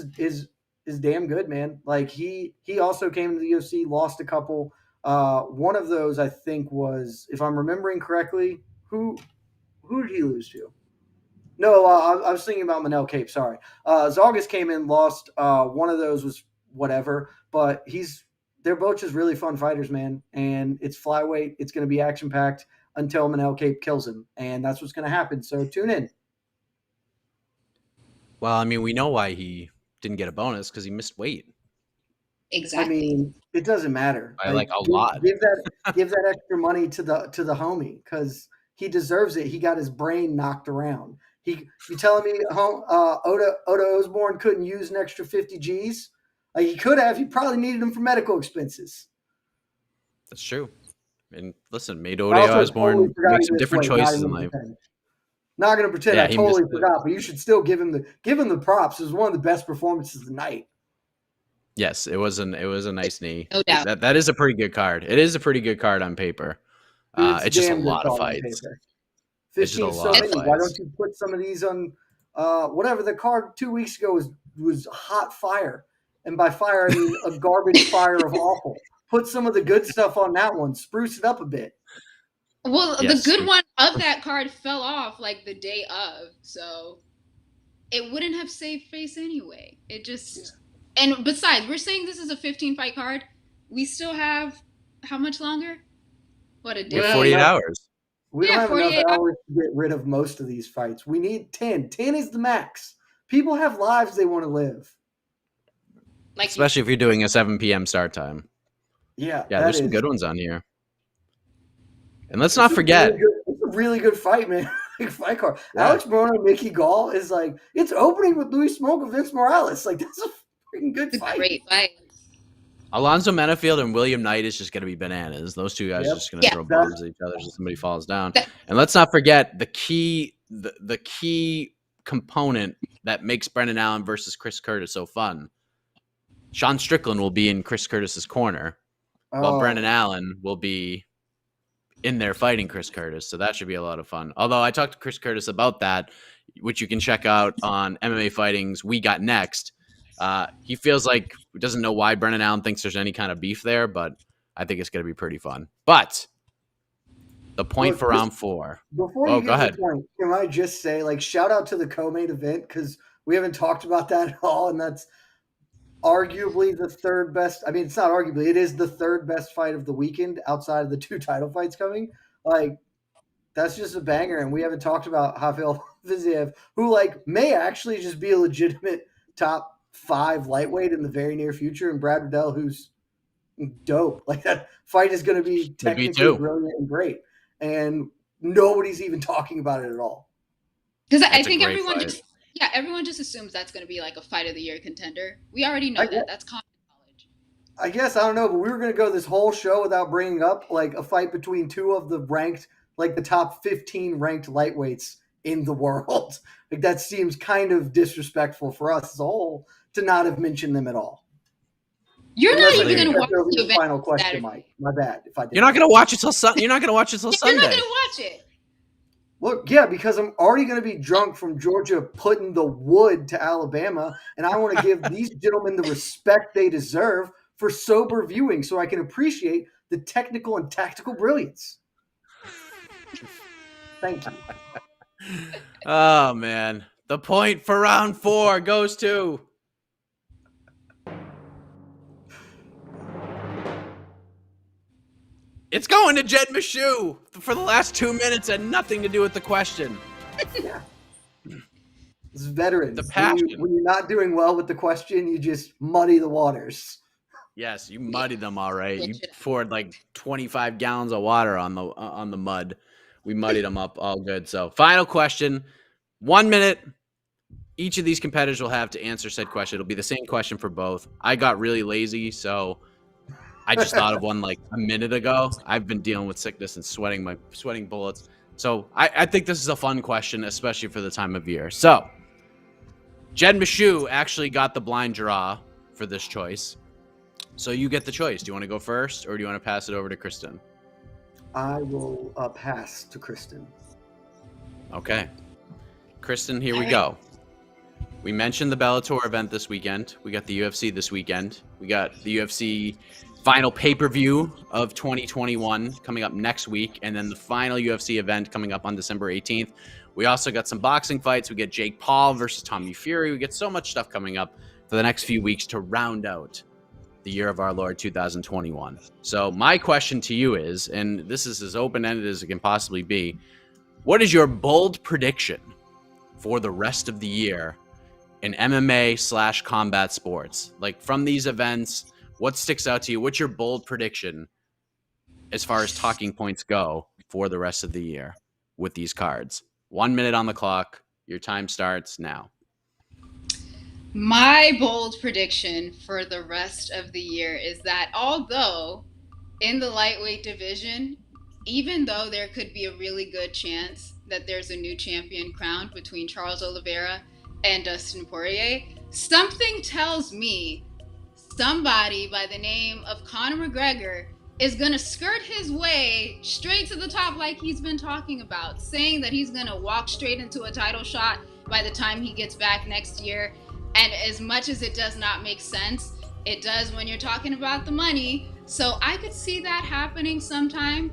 is damn good, man. Like he also came to the UFC, lost a couple. One of those I think was, if I'm remembering correctly, who did he lose to? No, I was thinking about Manel Cape. Sorry. Zalgas came in, lost. One of those was whatever, but they're both just really fun fighters, man. And it's flyweight. It's going to be action packed until Manel Cape kills him, and that's what's going to happen. So tune in. Well, I mean, we know why he didn't get a bonus, because he missed weight. Exactly. I mean, it doesn't matter. By like a lot. Give that extra money to the homie, because he deserves it. He got his brain knocked around. You telling me Oda Osborne couldn't use an extra 50 G's? Like he could have. He probably needed them for medical expenses. That's true. And listen, made Oda Osborne make some different choices in life. Not going to pretend I totally forgot, but you should still give him the props. It was one of the best performances of the night. Yes, it was a nice knee. No doubt. That is a pretty good card. It is a pretty good card on paper. It's just a lot of fights. 15 so many. Why don't you put some of these on whatever the card 2 weeks ago was hot fire. And by fire, I mean a garbage fire of awful. Put some of the good stuff on that one. Spruce it up a bit. Well, yes. The good one of that card fell off like the day of. So it wouldn't have saved face anyway. It just... Yeah. And besides, we're saying this is a 15-fight card. We still have how much longer? What a day. 48 hours. We don't have enough hours to get rid of most of these fights. We need 10. 10 is the max. People have lives they want to live. Especially if you're doing a 7 p.m. start time. Yeah. Yeah, there's some good ones on here. And let's not forget. It's a really good fight, man. Fight card. Yeah. Alex Morono, Mickey Gall is like, it's opening with Louis Smoke and Vince Morales. Like, that's a freaking good fight. Great fight. Alonzo Menafield and William Knight is just going to be bananas. Those two guys are just going to throw bombs at each other so somebody falls down. And let's not forget the key component that makes Brendan Allen versus Chris Curtis so fun. Sean Strickland will be in Chris Curtis's corner, while Brendan Allen will be in there fighting Chris Curtis. So that should be a lot of fun. Although I talked to Chris Curtis about that, which you can check out on MMA Fighting's We Got Next. He feels like he doesn't know why Brendan Allen thinks there's any kind of beef there, but I think it's going to be pretty fun. But the point for round 4. Before you get to the point, can I just say, like, shout out to the co-main event, because we haven't talked about that at all, and that's arguably the third best. I mean, it's not arguably. It is the third best fight of the weekend outside of the 2 title fights coming. Like, that's just a banger, and we haven't talked about Rafael Viziev, who, like, may actually just be a legitimate top 5 lightweight in the very near future, and Brad Riddell, who's dope. Like, that fight is going to be technically brilliant and great, and nobody's even talking about it at all. Because I think everyone just assumes that's going to be like a fight of the year contender. We already know that. That's common knowledge. I guess, I don't know, but we were going to go this whole show without bringing up like a fight between 2 of the ranked, like the top 15 ranked lightweights in the world. Like, that seems kind of disrespectful for us as a whole to not have mentioned them at all. You're not even going to watch the event. Final question, Mike. My bad. If I did. You're not going to watch it till Sunday. You're not going to watch it till Sunday. You're not going to watch it. Look, yeah, because I'm already going to be drunk from Georgia putting the wood to Alabama, and I want to give these gentlemen the respect they deserve for sober viewing so I can appreciate the technical and tactical brilliance. Thank you. Oh, man. The point for round 4 goes to... It's going to Jed Meshew for the last 2 minutes and nothing to do with the question. It's veterans. The passion. When you're not doing well with the question, you just muddy the waters. Yes, you muddied them all right. You poured like 25 gallons of water on the mud. We muddied them up all good. So, final question. 1 minute. Each of these competitors will have to answer said question. It'll be the same question for both. I got really lazy, so I just thought of one like a minute ago. I've been dealing with sickness and sweating bullets. So I think this is a fun question, especially for the time of year. So Jed Meshew actually got the blind draw for this choice. So you get the choice. Do you want to go first, or do you want to pass it over to Kristen? I will pass to Kristen. Okay. Kristen, here we go. We mentioned the Bellator event this weekend. We got the UFC this weekend. We got the UFC final pay-per-view of 2021 coming up next week, and then the final UFC event coming up on December 18th. We also got some boxing fights. We get Jake Paul versus Tommy Fury. We get so much stuff coming up for the next few weeks to round out the year of our Lord 2021. So my question to you is, and this is as open-ended as it can possibly be, what is your bold prediction for the rest of the year in MMA/combat sports? Like, from these events, what sticks out to you? What's your bold prediction as far as talking points go for the rest of the year with these cards? 1 minute on the clock. Your time starts now. My bold prediction for the rest of the year is that although in the lightweight division, even though there could be a really good chance that there's a new champion crowned between Charles Oliveira and Dustin Poirier, something tells me somebody by the name of Conor McGregor is going to skirt his way straight to the top like he's been talking about, saying that he's going to walk straight into a title shot by the time he gets back next year. And as much as it does not make sense, it does when you're talking about the money. So I could see that happening sometime.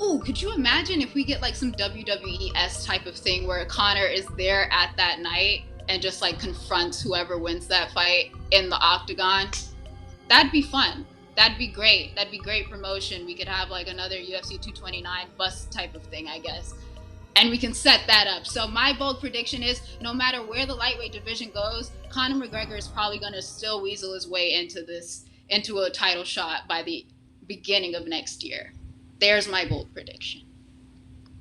Ooh, could you imagine if we get like some WWE-esque type of thing where Conor is there at that night and just like confronts whoever wins that fight in the octagon? That'd be fun. That'd be great. That'd be great promotion. We could have like another UFC 229 bus type of thing, I guess. And we can set that up. So my bold prediction is no matter where the lightweight division goes, Conor McGregor is probably going to still weasel his way into a title shot by the beginning of next year. There's my bold prediction.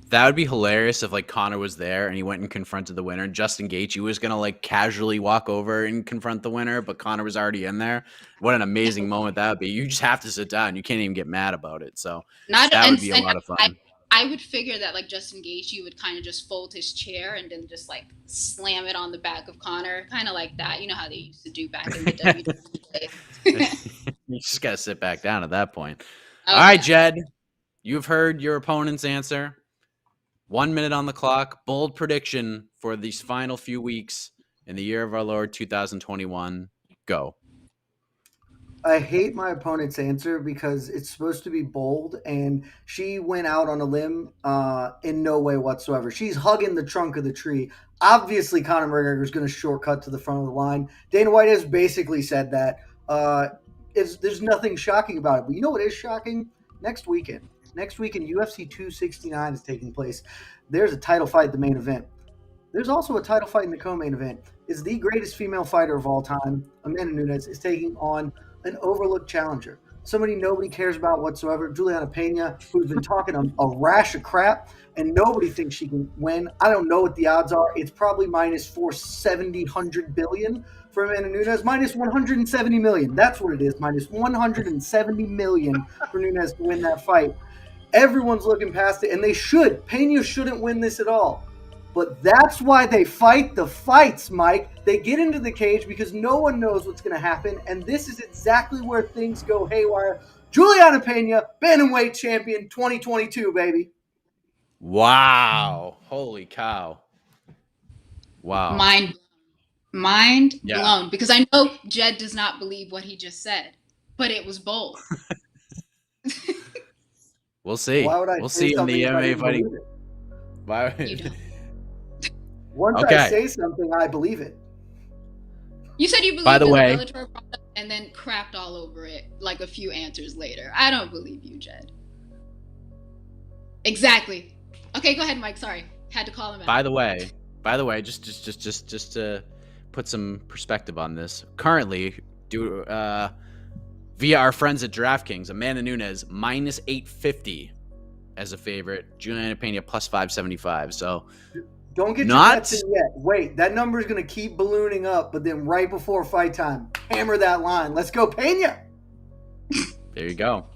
That would be hilarious if like Conor was there and he went and confronted the winner, and Justin Gaethje was gonna like casually walk over and confront the winner, but Conor was already in there. What an amazing moment that would be. You just have to sit down. You can't even get mad about it. So that would be a lot of fun. I would figure that like Justin Gaethje would kind of just fold his chair and then just like slam it on the back of Conor, kind of like that. You know how they used to do back in the WWE. You just gotta sit back down at that point. Okay. All right, Jed, you've heard your opponent's answer. 1 minute on the clock. Bold prediction for these final few weeks in the year of our Lord 2021. Go. I hate my opponent's answer because it's supposed to be bold, and she went out on a limb in no way whatsoever. She's hugging the trunk of the tree. Obviously, Conor McGregor is going to shortcut to the front of the line. Dana White has basically said that. There's nothing shocking about it. But you know what is shocking? Next weekend, UFC 269 is taking place. There's a title fight at the main event. There's also a title fight in the co-main event. It's the greatest female fighter of all time, Amanda Nunes, is taking on an overlooked challenger, somebody nobody cares about whatsoever, Juliana Pena, who's been talking a rash of crap, and nobody thinks she can win. I don't know what the odds are. It's probably minus 470 billion for Amanda Nunes, minus 170 million. That's what it is, minus 170 million for Nunes to win that fight. Everyone's looking past it, and they should. Pena shouldn't win this at all. But that's why they fight the fights, Mike. They get into the cage because no one knows what's going to happen, and this is exactly where things go haywire. Juliana Pena, Bantamweight champion 2022, baby. Wow. Holy cow. Wow. Mind blown. Because I know Jed does not believe what he just said, but it was bold. We'll see. We'll see in the MMA fighting. Why? You don't. Once I say something, I believe it. You said you believed in the Bellator product and then crapped all over it like a few answers later. I don't believe you, Jed. Exactly. Okay, go ahead, Mike. Sorry. Had to call him out. By the way, By the way, just to put some perspective on this, currently, via our friends at DraftKings, Amanda Nunes minus 850 as a favorite, Juliana Pena plus 575. So don't get your bets in yet. Wait, that number is going to keep ballooning up, but then right before fight time, hammer that line. Let's go, Pena. There you go.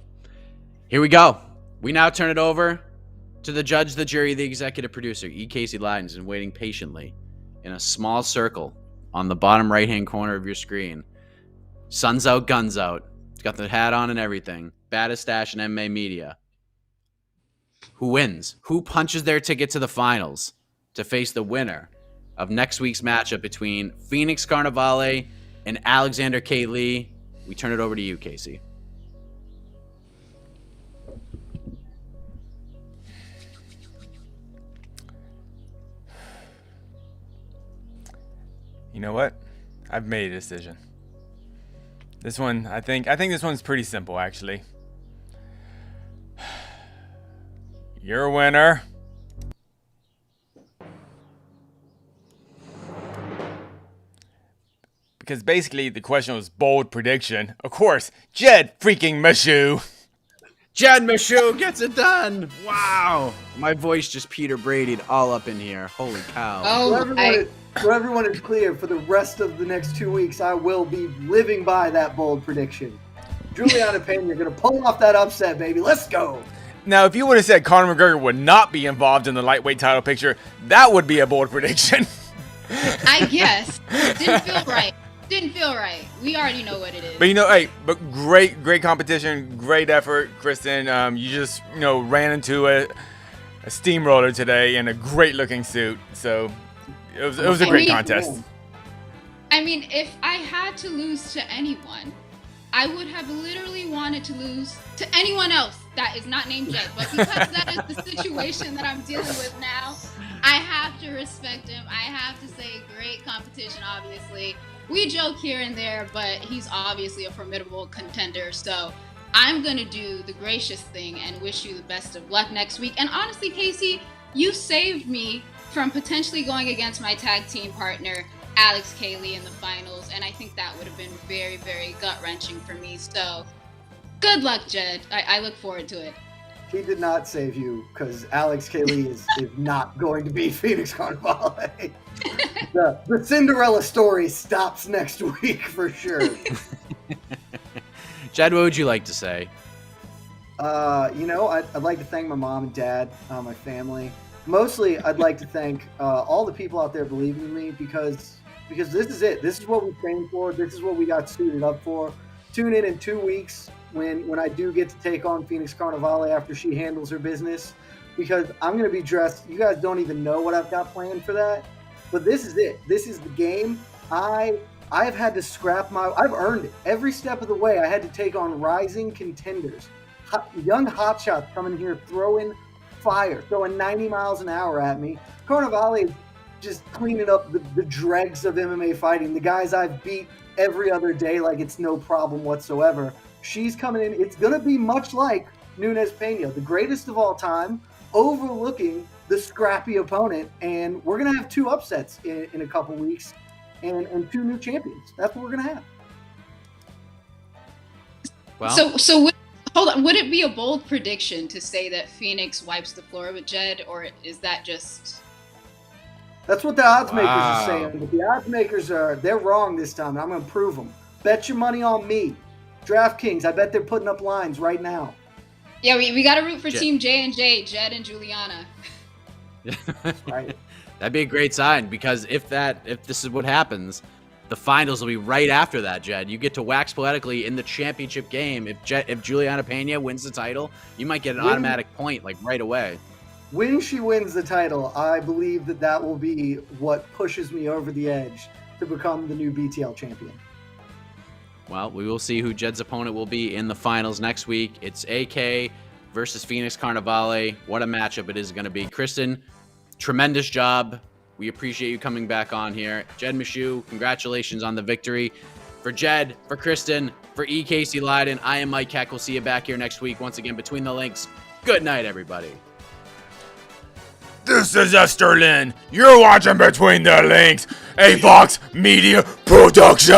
Here we go. We now turn it over to the judge, the jury, the executive producer. E. Casey Lyden's been waiting patiently in a small circle on the bottom right-hand corner of your screen. Sun's out, guns out. He's got the hat on and everything. Baddest stash in MMA media. Who wins? Who punches their ticket to the finals to face the winner of next week's matchup between Phoenix Carnivale and Alexander K. Lee? We turn it over to you, Casey. You know what? I've made a decision. This one, I think this one's pretty simple, actually. Your winner. Because basically the question was bold prediction. Of course, Jed freaking Meshew. Jed Meshew gets it done. Wow. My voice just Peter Brady'd all up in here. Holy cow. So everyone is clear, for the rest of the next 2 weeks, I will be living by that bold prediction. Juliana Pena, you're going to pull off that upset, baby. Let's go. Now, if you would have said Conor McGregor would not be involved in the lightweight title picture, that would be a bold prediction. I guess. Didn't feel right. We already know what it is. But but great competition, great effort, Kristen. You just ran into a steamroller today in a great looking suit. So it was a great contest. I mean, if I had to lose to anyone, I would have literally wanted to lose to anyone else that is not named Jed. But because that is the situation that I'm dealing with now, I have to respect him. I have to say great competition, obviously. We joke here and there, but he's obviously a formidable contender. So I'm going to do the gracious thing and wish you the best of luck next week. And honestly, Casey, you saved me from potentially going against my tag team partner, Alex Kaylee, in the finals. And I think that would have been very, very gut-wrenching for me. So good luck, Jed. I look forward to it. He did not save you, because Alex Kaylee is not going to be Phoenix Carnivale. The Cinderella story stops next week for sure. Jed, what would you like to say? I'd like to thank my mom and dad, my family. Mostly, I'd like to thank all the people out there believing in me, because this is it. This is what we trained for. This is what we got suited up for. Tune in 2 weeks when I do get to take on Phoenix Carnivale after she handles her business, because I'm going to be dressed. You guys don't even know what I've got planned for that, but this is it. This is the game. I've had to I've earned it every step of the way. I had to take on rising contenders, young hotshots coming here throwing fire, throwing 90 miles an hour at me. Carnivale is just cleaning up the dregs of MMA fighting. The guys I've beat every other day like it's no problem whatsoever. She's coming in. It's going to be much like Nunes Pena, the greatest of all time, overlooking the scrappy opponent. And we're going to have 2 upsets in a couple weeks and 2 new champions. That's what we're going to have. Well, So hold on. Would it be a bold prediction to say that Phoenix wipes the floor with Jed, or is that just... That's what the odds makers are saying. But the odds makers they're wrong this time. I'm going to prove them. Bet your money on me. DraftKings, I bet they're putting up lines right now. Yeah, we got to root for Team J&J, Jed and Juliana. Right. That'd be a great sign, because if this is what happens, the finals will be right after that, Jed. You get to wax poetically in the championship game. If Juliana Pena wins the title, you might get an automatic point right away. When she wins the title, I believe that will be what pushes me over the edge to become the new BTL champion. Well, we will see who Jed's opponent will be in the finals next week. It's AK versus Phoenix Carnivale. What a matchup it is going to be. Kristen, tremendous job. We appreciate you coming back on here. Jed Meshew, congratulations on the victory. For Jed, for Kristen, for E. Casey Lyden, I am Mike Heck. We'll see you back here next week. Once again, Between the Links. Good night, everybody. This This is Esterlin. You're watching Between the Links, a Vox Media production.